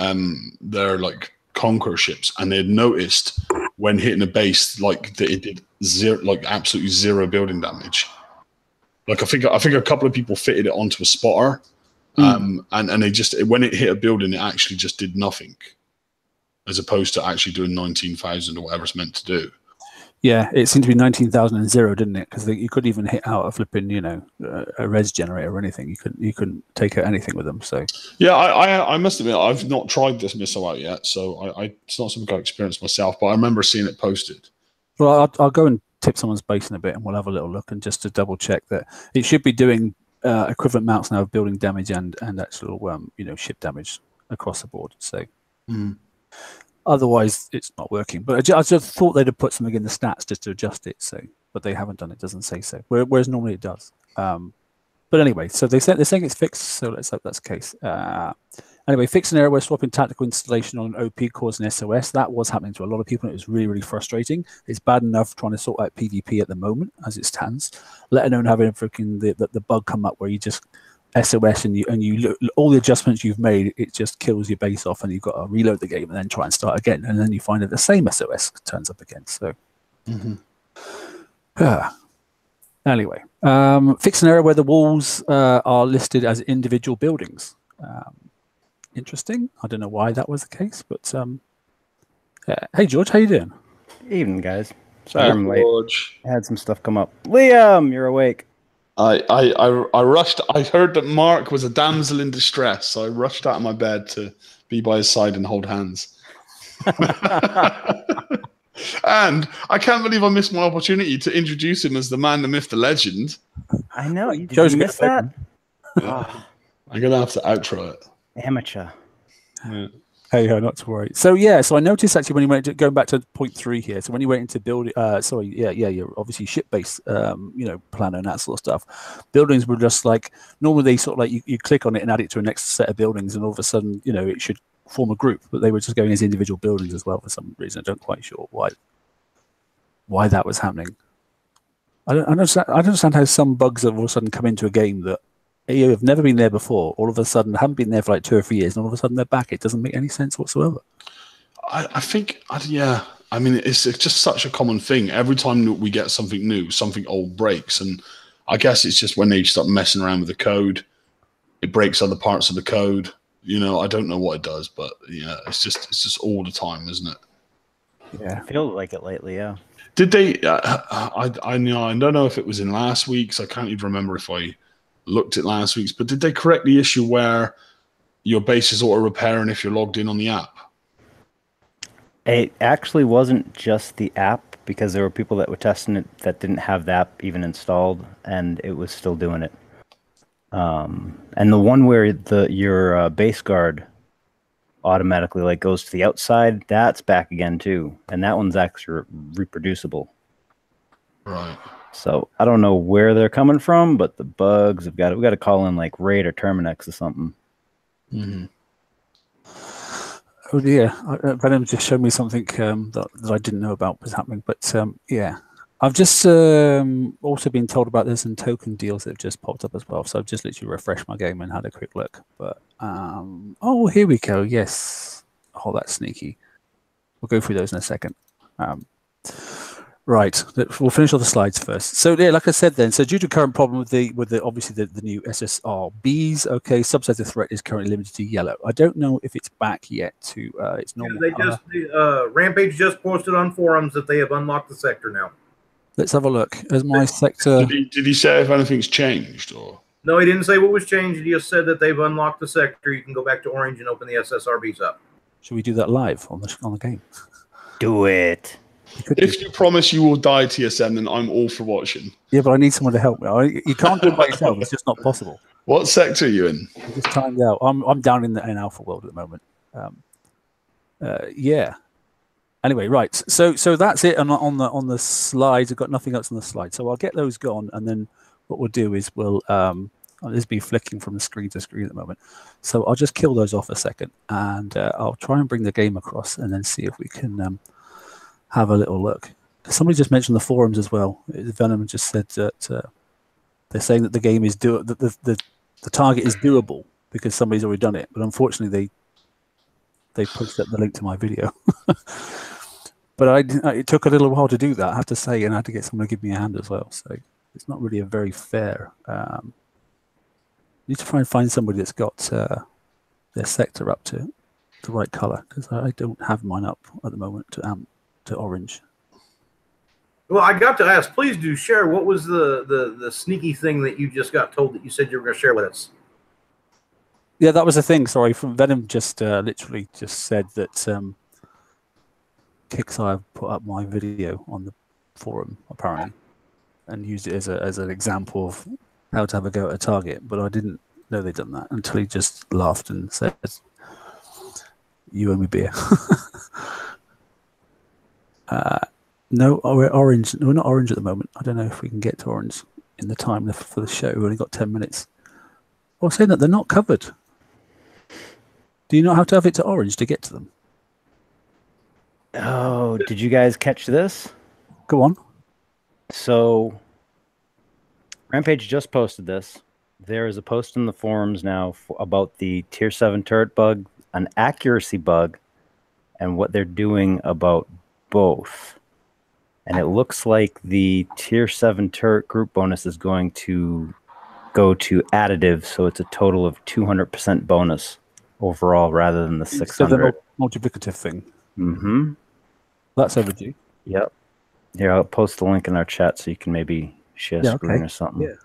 their like Conqueror ships, and they had noticed when hitting a base that it did absolutely zero building damage. Like I think a couple of people fitted it onto a spotter, and they just when it hit a building, it actually just did nothing. as opposed to actually doing 19,000 or whatever it's meant to do. Yeah, it seemed to be 19,000, didn't it? Because you couldn't even hit out a flipping, a res generator or anything. You couldn't take out anything with them. So yeah, I must admit I've not tried this missile out yet, so it's not something I experienced myself. But I remember seeing it posted. Well, I'll go and tip someone's base in a bit, and we'll have a little look, and just to double check that it should be doing equivalent amounts now of building damage and actual ship damage across the board. So. Otherwise, it's not working. But I just thought they'd have put something in the stats just to adjust it. So, but they haven't done it. Doesn't say so. Whereas normally it does. But anyway, so they're saying it's fixed. So let's hope that's the case. Anyway, fix an error where swapping tactical installation on an OP caused an SOS. That was happening to a lot of people. And it was really, really frustrating. It's bad enough trying to sort out PvP at the moment as it stands, let alone having freaking the bug come up where you just SOS and you look, all the adjustments you've made, it just kills your base off, and you've got to reload the game and then try and start again, and then you find that the same SOS turns up again. So anyway, fix an error where the walls are listed as individual buildings. Interesting. I don't know why that was the case, but hey George, how you doing? Evening, guys. Sorry I'm late. George. I had some stuff come up. Liam, you're awake. I rushed. I heard that Mark was a damsel in distress, so I rushed out of my bed to be by his side and hold hands. And I can't believe I missed my opportunity to introduce him as the man, the myth, the legend. I know. Did you miss that? Yeah. I'm gonna have to outro it. Amateur. Yeah. Hey, not to worry. So yeah, so I noticed actually when you went going back to point 3 here. So when you went into build, you're obviously ship based, planner and that sort of stuff. Buildings were just like normally they sort of like you click on it and add it to a next set of buildings, and all of a sudden it should form a group. But they were just going as individual buildings as well for some reason. I don't quite sure why that was happening. I don't understand how some bugs have all of a sudden come into a game that you have never been there before. All of a sudden, haven't been there for like 2 or 3 years, and all of a sudden they're back. It doesn't make any sense whatsoever. I think, yeah. I mean, it's just such a common thing. Every time we get something new, something old breaks, and I guess it's just when they start messing around with the code, it breaks other parts of the code. I don't know what it does, but yeah, it's just all the time, isn't it? Yeah, I feel like it lately. Yeah. Did they? I don't know if it was in last week's. I can't even remember if I looked at last week's, but did they correct the issue where your base is auto repairing if you're logged in on the app? It actually wasn't just the app, because there were people that were testing it that didn't have the app even installed, and it was still doing it. And the one where your base guard automatically goes to the outside, that's back again too, and that one's actually reproducible. Right. So I don't know where they're coming from, but the bugs we've got to call in like Raid or Terminix or something. Mm-hmm. Oh dear, Venom just showed me something that I didn't know about was happening. But yeah, I've just also been told about there's some token deals that have just popped up as well. So I've just literally refreshed my game and had a quick look. But oh, here we go. Yes. Oh, that's sneaky. We'll go through those in a second. Right, we'll finish off the slides first. So yeah, like I said then, so due to current problem with the obviously the new SSRBs, okay, subsector threat is currently limited to yellow. I don't know if it's back yet to its normal. Yeah, Rampage just posted on forums that they have unlocked the sector now. Let's have a look. As my sector, did he say if anything's changed or? No, he didn't say what was changed. He just said that they've unlocked the sector. You can go back to Orange and open the SSRBs up. Should we do that live on the game? Do it. If you promise you will die, TSM, then I'm all for watching. Yeah, but I need someone to help me. You can't do it by yourself. It's just not possible. What sector are you in? I just timed out. I'm down in Alpha World at the moment. Yeah. Anyway, right. So that's it on the slides. I've got nothing else on the slide. So I'll get those gone, and then what we'll do is we'll this be flicking from screen to screen at the moment. So I'll just kill those off a second, and I'll try and bring the game across, and then see if we can have a little look. Somebody just mentioned the forums as well. Venom just said that they're saying that the game is the target is doable because somebody's already done it, but unfortunately they posted up the link to my video. But it took a little while to do that, I have to say, and I had to get someone to give me a hand as well. So it's not really a very fair. Need to try and find somebody that's got their sector up to the right color, because I don't have mine up at the moment to orange. Well, I got to ask, please do share. What was the sneaky thing that you just got told that you said you were going to share with us? Yeah, that was the thing. Sorry, from Venom just literally just said that Kixeye put up my video on the forum apparently, and used it as an example of how to have a go at a target. But I didn't know they'd done that until he just laughed and said, "You owe me beer." No, we're orange. We're not orange at the moment. I don't know if we can get to orange in the time for the show. We've only got 10 minutes. Well, saying that they're not covered. Do you not have to have it to orange to get to them? Oh, did you guys catch this? Go on. So, Rampage just posted this. There is a post in the forums now about the Tier 7 turret bug, an accuracy bug, and what they're doing about both. And it looks like the Tier 7 turret group bonus is going to go to additive, so it's a total of 200% bonus overall rather than the 600. So the multiplicative thing. Mm-hmm. That's overdue. Yep. Here, I'll post the link in our chat so you can maybe share screen or something. Yeah.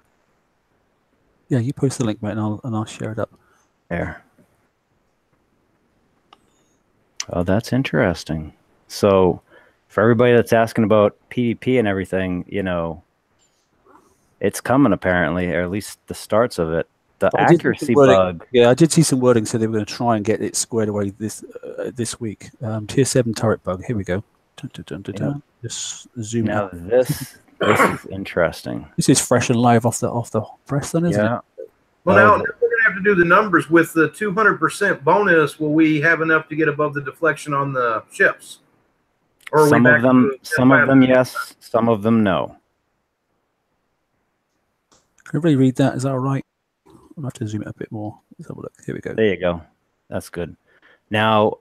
Yeah, you post the link, mate, and I'll share it up. There. Oh, that's interesting. So, for everybody that's asking about PvP and everything, you know, it's coming apparently, or at least the starts of it. The accuracy bug. Yeah, I did see some wording, so they were going to try and get it squared away this week. Tier 7 turret bug. Here we go. Dun, dun, dun, dun, dun. Just zoom now out. This is interesting. This is fresh and live off the press, then, isn't it? Well, now we're going to have to do the numbers with the 200% bonus. Will we have enough to get above the deflection on the ships? Or some of them, yes. Some of them, no. Can everybody read that? Is that all right? I'll have to zoom it a bit more. Let's have a look. Here we go. There you go. That's good. Now,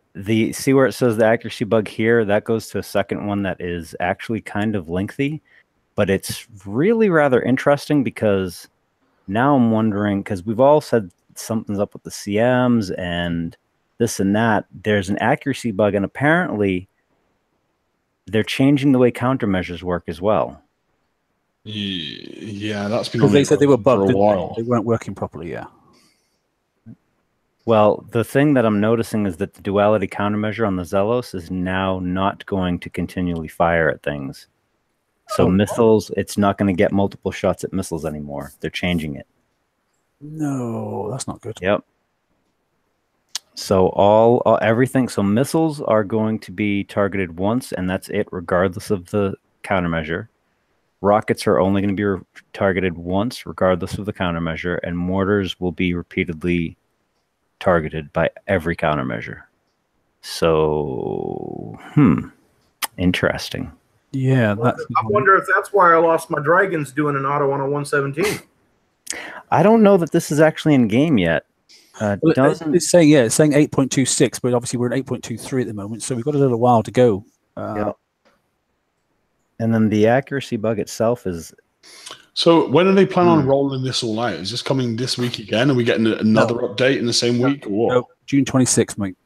see where it says the accuracy bug here? That goes to a second one that is actually kind of lengthy, but it's really rather interesting because now I'm wondering, because we've all said something's up with the CMs and this and that. There's an accuracy bug, and apparently they're changing the way countermeasures work as well. Yeah, that's been because they said they were bugged for a while. They weren't working properly. Yeah. Well, the thing that I'm noticing is that the duality countermeasure on the Zelos is now not going to continually fire at things. So missiles, it's not going to get multiple shots at missiles anymore. They're changing it. No, that's not good. Yep. So everything. So missiles are going to be targeted once, and that's it, regardless of the countermeasure. Rockets are only going to be targeted once, regardless of the countermeasure, and mortars will be repeatedly targeted by every countermeasure. So, interesting. Yeah, I wonder if that's why I lost my dragons doing an auto on a 117. I don't know that this is actually in game yet. It's saying 8.26, but obviously we're at 8.23 at the moment, so we've got a little while to go. Yeah. And then the accuracy bug itself is. So when are they planning on rolling this all out? Is this coming this week again? Are we getting another update in the same week or what? No, June 26th, mate.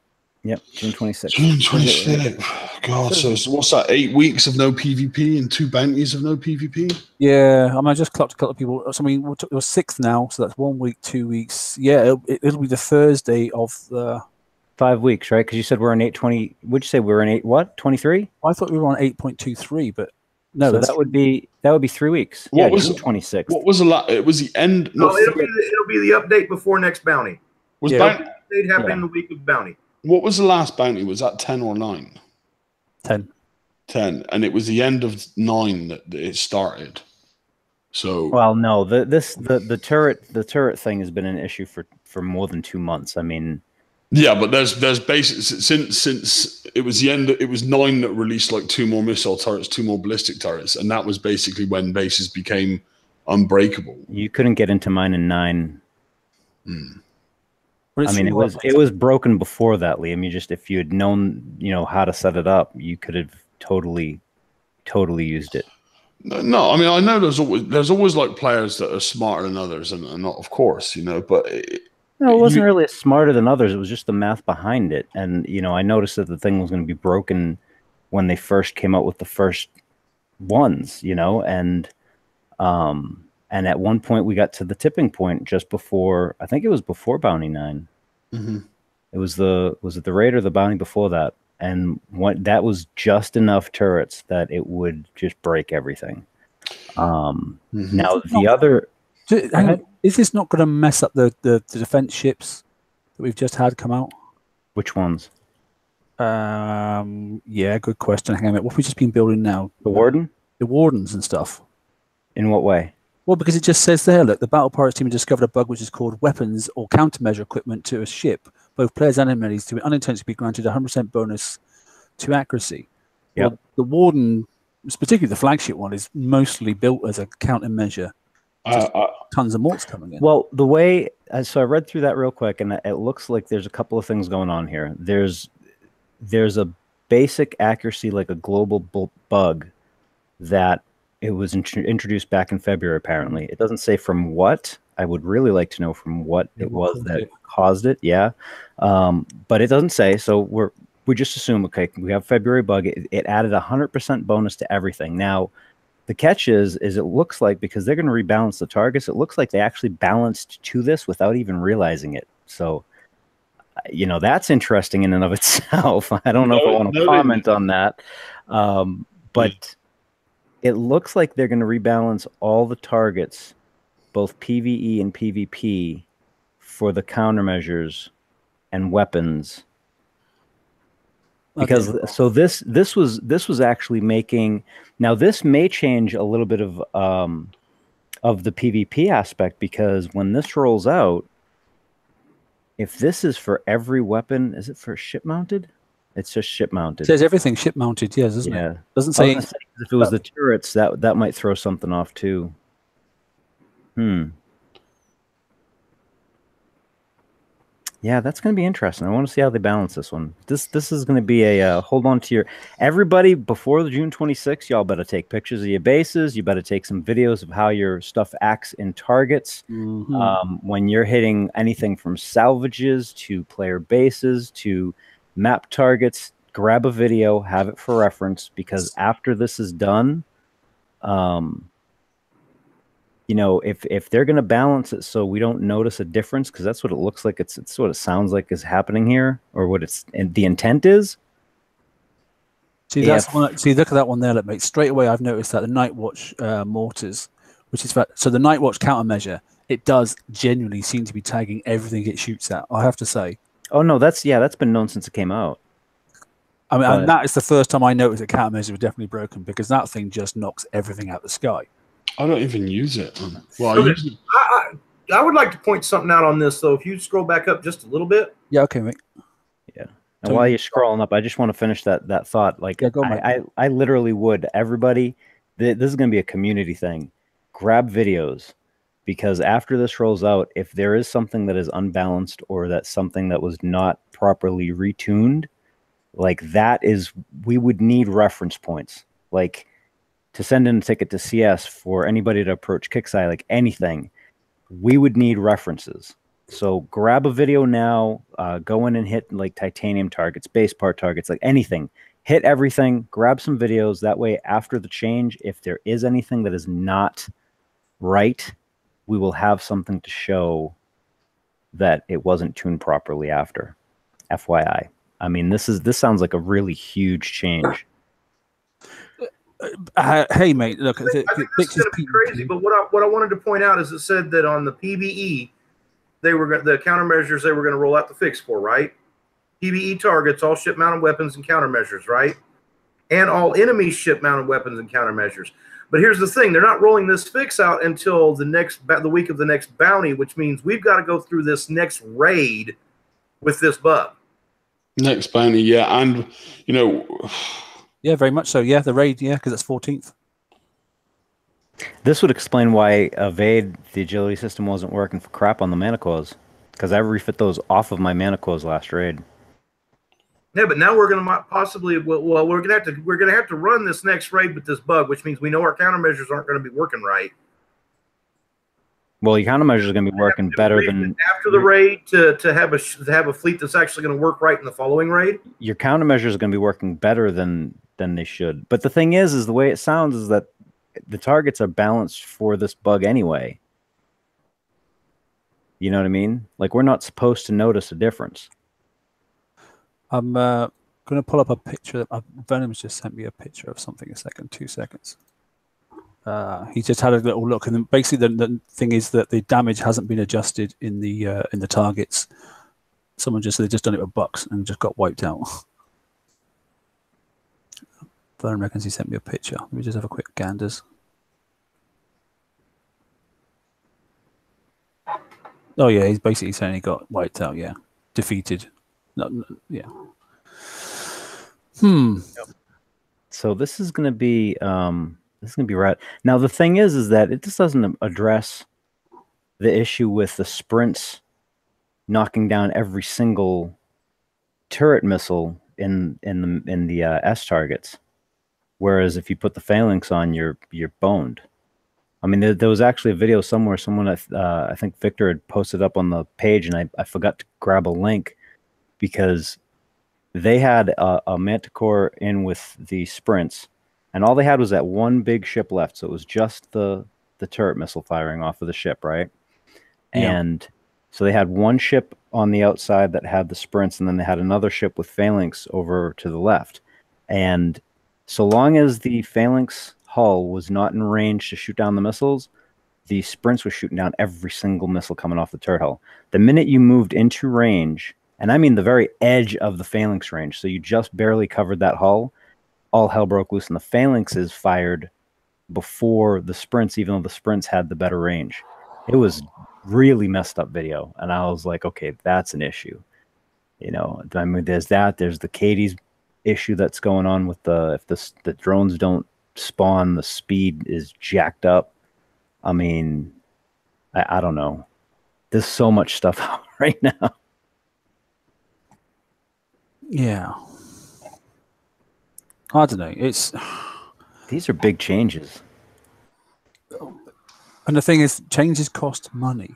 Yep, June 26th. June 26th. God, so what's that? 8 weeks of no PvP and 2 bounties of no PvP? Yeah, I just clocked a couple of people. So, it was 6th now, so that's 1 week, 2 weeks. Yeah, it'll be the Thursday of the 5 weeks, right? Because you said we're on 820. Would you say we're in 23? I thought we were on 8.23, but no, so that would be 3 weeks. What was June 26th? What was it was the end? No, it'll be the update before next bounty. Was bounty update happened in the week of bounty. What was the last bounty? Was that 10 or 9? 10. 10, and it was the end of 9 that it started. So well, no, the turret thing has been an issue for more than 2 months. I mean, yeah, but there's basics since it was the end. It was 9 that released like 2 more missile turrets, 2 more ballistic turrets, and that was basically when bases became unbreakable. You couldn't get into mine in 9. I mean, it was broken before that, Liam. If you had known, how to set it up, you could have totally used it. No, I mean, I know there's always like players that are smarter than others, and not, of course, but No, it wasn't really smarter than others. It was just the math behind it. And, you know, I noticed that the thing was going to be broken when they first came out with the first ones, you know, and at one point we got to the tipping point just before, I think it was before Bounty 9. Mm-hmm. It was it the raid or the bounty before that? And that was just enough turrets that it would just break everything. Now the other, is this not going to mess up the defense ships that we've just had come out? which ones? Yeah, good question. Hang on a minute. What have we just been building now? The Warden? The Wardens and stuff. In what way? Well, because it just says there, look, the battle pirates team discovered a bug which is called weapons or countermeasure equipment to a ship. Both players and enemies to unintentionally be granted 100% bonus to accuracy. Yep. Well, the Warden, particularly the flagship one, is mostly built as a countermeasure. Tons of morts coming in. Well, the way, so I read through that real quick, and it looks like there's a couple of things going on here. There's a basic accuracy, like a global bug, that it was introduced back in February, apparently. It doesn't say from what. I would really like to know from what it was that caused it. Yeah. But it doesn't say. So we just assume, okay, we have February bug. It added 100% bonus to everything. Now, the catch is it looks like, because they're going to rebalance the targets, it looks like they actually balanced to this without even realizing it. So, you know, that's interesting in and of itself. I don't know if I want to comment on that. But it looks like they're going to rebalance all the targets, both PvE and PvP, for the countermeasures and weapons. Because so this was actually making, now this may change a little bit of the PvP aspect, because when this rolls out, if this is for every weapon, is it for ship mounted? It's just ship mounted. It says everything ship mounted, yes, doesn't it? Doesn't say if it was the turrets, that might throw something off too. Yeah, that's going to be interesting. I want to see how they balance this one. This is going to be a hold on to your, everybody, before the June 26th, y'all better take pictures of your bases. You better take some videos of how your stuff acts in targets. When you're hitting anything from salvages to player bases to map targets, grab a video, have it for reference, because after this is done, you know, if they're going to balance it so we don't notice a difference, because that's what it looks like, it's what it sounds like is happening here, or what the intent is. See, that's one. See, look at that one there. Look, mate. Straight away, I've noticed that the Night Watch mortars, which is so the Night Watch countermeasure, it does genuinely seem to be tagging everything it shoots at. I have to say. Oh no, that's been known since it came out. I mean, and that is the first time I noticed that countermeasure was definitely broken, because that thing just knocks everything out of the sky. I don't even use it. Well, okay. I would like to point something out on this, though. If you scroll back up just a little bit. Yeah, okay, mate. Yeah. And while you're scrolling up, I just want to finish that thought. Like, yeah, I literally would. Everybody, this is going to be a community thing. Grab videos, because after this rolls out, if there is something that is unbalanced, or that's something that was not properly retuned, like that is, we would need reference points. Like, to send in a ticket to CS for anybody to approach Kixeye, like anything, we would need references. So grab a video now, go in and hit like titanium targets, base part targets, like anything. Hit everything, grab some videos. That way, after the change, if there is anything that is not right, we will have something to show that it wasn't tuned properly after. FYI. I mean, this sounds like a really huge change. Hey, mate, look. I think this is going to be crazy, but what I wanted to point out is it said that on the PvE, the countermeasures they were going to roll out the fix for, right? PvE targets, all ship-mounted weapons and countermeasures, right? And all enemy ship-mounted weapons and countermeasures. But here's the thing. They're not rolling this fix out until the week of the next bounty, which means we've got to go through this next raid with this bug. Next bounty, yeah. And, you know... Yeah, very much so. Yeah, the raid, yeah, because it's 14th. This would explain why Evade, the agility system, wasn't working for crap on the mana cores, because I refit those off of my mana cores last raid. Yeah, but now we're going to possibly, well, we're going to have to run this next raid with this bug, which means we know our countermeasures aren't going to be working right. Well, your countermeasures are going to be working better than after the raid to have a fleet that's actually going to work right in the following raid. Your countermeasures are going to be working better than they should. But the thing is the way it sounds is that the targets are balanced for this bug anyway. You know what I mean? Like, we're not supposed to notice a difference. I'm going to pull up a picture. Venom's just sent me a picture of something. A second, 2 seconds. He just had a little look, and then basically the thing is that the damage hasn't been adjusted in the targets. Someone just done it with bucks and just got wiped out. Vern reckons he sent me a picture. Let me just have a quick ganders. Oh yeah, he's basically saying he got wiped out. Yeah, defeated. No, yeah. So this is going to be right. Now the thing is that it just doesn't address the issue with the sprints knocking down every single turret missile in the S targets. Whereas if you put the phalanx on, you're boned. I mean, there was actually a video somewhere. Someone, I think Victor had posted up on the page, and I forgot to grab a link because they had a Manticore in with the sprints, and all they had was that one big ship left. So it was just the turret missile firing off of the ship, right? Yeah. And so they had one ship on the outside that had the sprints, and then they had another ship with phalanx over to the left. And so long as the phalanx hull was not in range to shoot down the missiles, the sprints were shooting down every single missile coming off the turret hull. The minute you moved into range, and I mean the very edge of the phalanx range, so you just barely covered that hull, all hell broke loose, and the phalanxes fired before the sprints, even though the sprints had the better range. It was really messed up video, and I was like, okay, that's an issue. You know, I mean, there's the Katie's issue that's going on with if the drones don't spawn, the speed is jacked up. I mean, I don't know. There's so much stuff out right now. Yeah. I don't know. These are big changes. And the thing is, changes cost money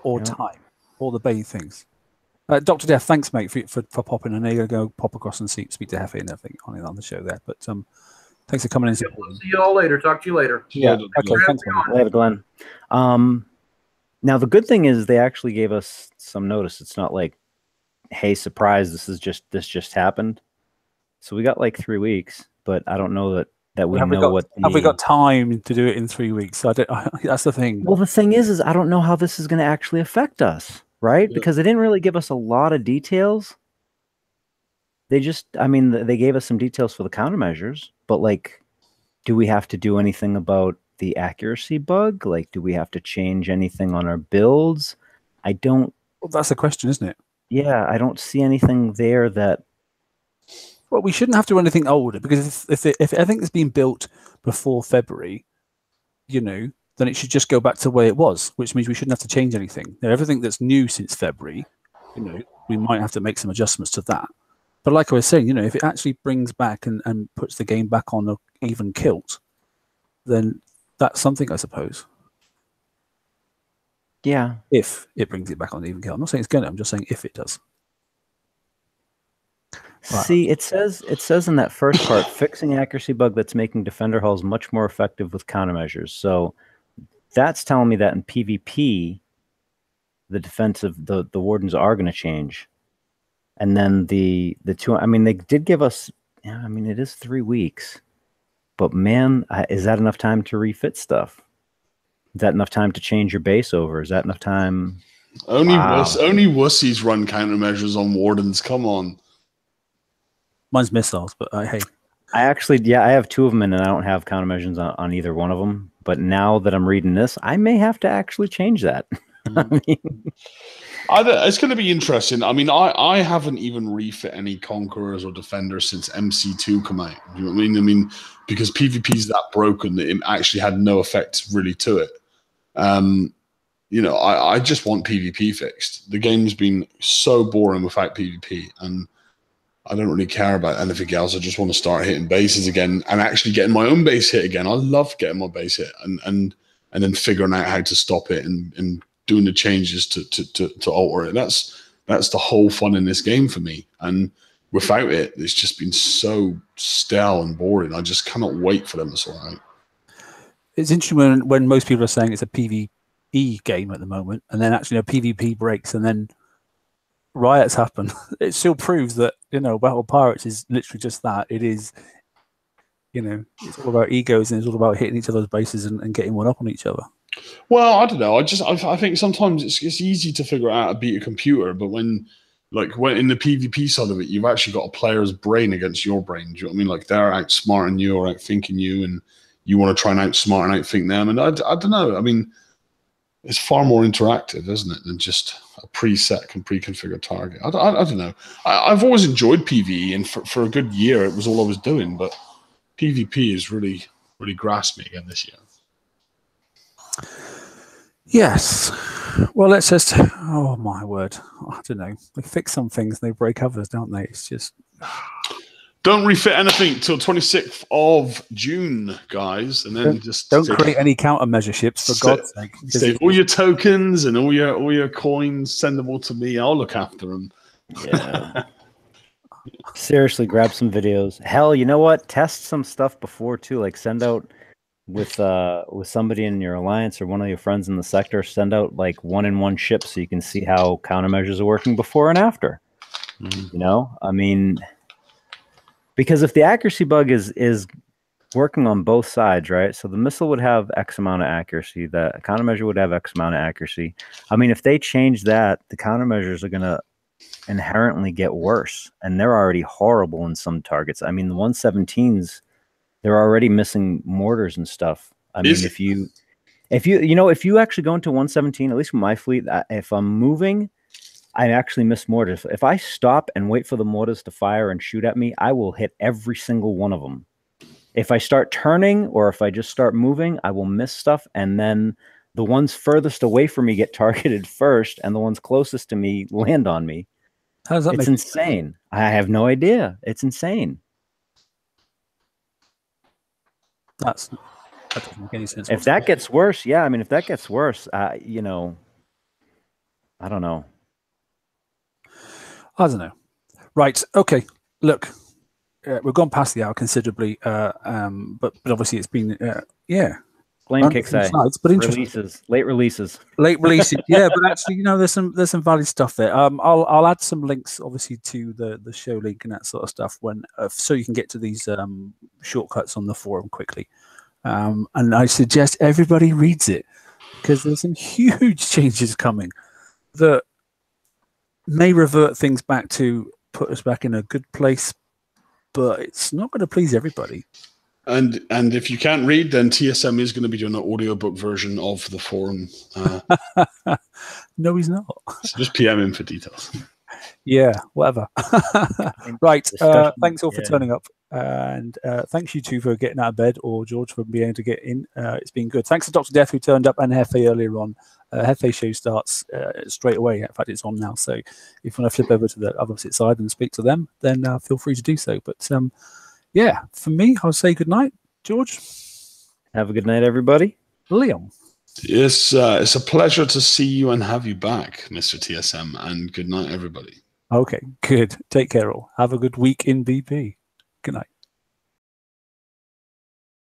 or time, all the baby things. Dr. Death, thanks, mate, for popping. I know you're going to go pop across and speak to Heffy and everything on the show there. But thanks for coming in. Yeah, we'll see you all later. Talk to you later. Yeah. Okay. Thanks, later, Glenn. Now, the good thing is they actually gave us some notice. It's not like, hey, surprise, this just happened. So we got like 3 weeks, but I don't know that we know what. Have we got time to do it in 3 weeks? That's the thing. Well, the thing is I don't know how this is going to actually affect us, right? Yeah. Because they didn't really give us a lot of details. They just, I mean, they gave us some details for the countermeasures, but like, do we have to do anything about the accuracy bug? Like, do we have to change anything on our builds? I don't. Well, that's the question, isn't it? Yeah, I don't see anything there that. Well, we shouldn't have to do anything older, because if everything is being built before February, you know, then it should just go back to the way it was, which means we shouldn't have to change anything. Now, everything that's new since February, you know, we might have to make some adjustments to that. But like I was saying, you know, if it actually brings back and puts the game back on an even kilt, then that's something, I suppose. Yeah. If it brings it back on an even kilt. I'm not saying it's going to, I'm just saying if it does. Right. See, it says in that first part, fixing accuracy bug that's making defender hulls much more effective with countermeasures. So that's telling me that in PvP, the defensive, the wardens are going to change. And then the two, I mean, they did give us, yeah, I mean, it is 3 weeks, but man, is that enough time to refit stuff? Is that enough time to change your base over? Is that enough time? Only wussies run countermeasures on wardens. Come on. Mine's missiles, but hey. I actually, yeah, I have 2 of them, and I don't have countermeasures on either one of them. But now that I'm reading this, I may have to actually change that. I mean, it's going to be interesting. I mean, I haven't even refit any Conquerors or Defenders since MC2 come out. You know what I mean? I mean, because PvP's that broken that it actually had no effect really to it. You know, I just want PvP fixed. The game's been so boring without PvP, and I don't really care about anything else. I just want to start hitting bases again and actually getting my own base hit again. I love getting my base hit. And and then figuring out how to stop it and doing the changes to alter it. That's the whole fun in this game for me. And without it, it's just been so stale and boring. I just cannot wait for them to sort out. It's interesting when most people are saying it's a PvE game at the moment, and then actually PvP breaks, and then riots happen. It still proves that Battle of Pirates is literally just that. It is, it's all about egos, and it's all about hitting each other's bases and getting one up on each other. Well, I don't know. I think sometimes it's easy to figure out how to beat a computer, but when in the PvP side of it, you've actually got a player's brain against your brain. Do you know what I mean? Like they're outsmarting you or outthinking you, and you want to try and outsmart and outthink them. And I don't know. I mean, it's far more interactive, isn't it, than just a preset and pre-configured target. I don't know. I've always enjoyed PvE, and for a good year, it was all I was doing. But PvP has really grasped me again this year. Yes. Well, let's just. Oh my word! I don't know. They fix some things, they break others, don't they? It's just. Don't refit anything till 26th of June, guys, and then don't create any countermeasure ships for God's sake. Save all your tokens and all your coins. Send them all to me. I'll look after them. Yeah. Seriously, grab some videos. Hell, you know what? Test some stuff before too. Like send out with somebody in your alliance or one of your friends in the sector. Send out like 1-in-1 ships so you can see how countermeasures are working before and after. I mean. Because if the accuracy bug is working on both sides, right? So the missile would have X amount of accuracy, the countermeasure would have X amount of accuracy. I mean, if they change that, the countermeasures are going to inherently get worse, and they're already horrible in some targets. I mean, the 117s, they're already missing mortars and stuff. I mean, if you actually go into 117, at least with my fleet, if I'm moving, I actually miss mortars. If I stop and wait for the mortars to fire and shoot at me, I will hit every single one of them. If I start turning or if I just start moving, I will miss stuff. And then the ones furthest away from me get targeted first, and the ones closest to me land on me. How does that make sense? It's insane. I have no idea. It's insane. That doesn't make any sense. If that gets worse, yeah. I mean, if that gets worse, I don't know. I don't know. Right. Okay. Look, we've gone past the hour considerably, but obviously it's been Blame Kixeye. But interesting. Late releases. Yeah, but actually, there's some valid stuff there. I'll add some links, obviously, to the show link and that sort of stuff so you can get to these shortcuts on the forum quickly. And I suggest everybody reads it because there's some huge changes coming that may revert things back to put us back in a good place, but it's not going to please everybody. And if you can't read, then TSM is going to be doing an audiobook version of the forum. No, he's not. So just PM him for details. Yeah, whatever. Right. Thanks all for turning up. And thanks you two for getting out of bed, or George for being able to get in. It's been good. Thanks to Dr. Death who turned up, and Hefe earlier on. Hefe show starts straight away. In fact, it's on now. So if you want to flip over to the opposite side and speak to them, then feel free to do so. But yeah, for me, I'll say good night, George. Have a good night, everybody. Leon. Yes, it's a pleasure to see you and have you back, Mr. TSM, and good night, everybody. Okay, good. Take care all. Have a good week in BP. Good night.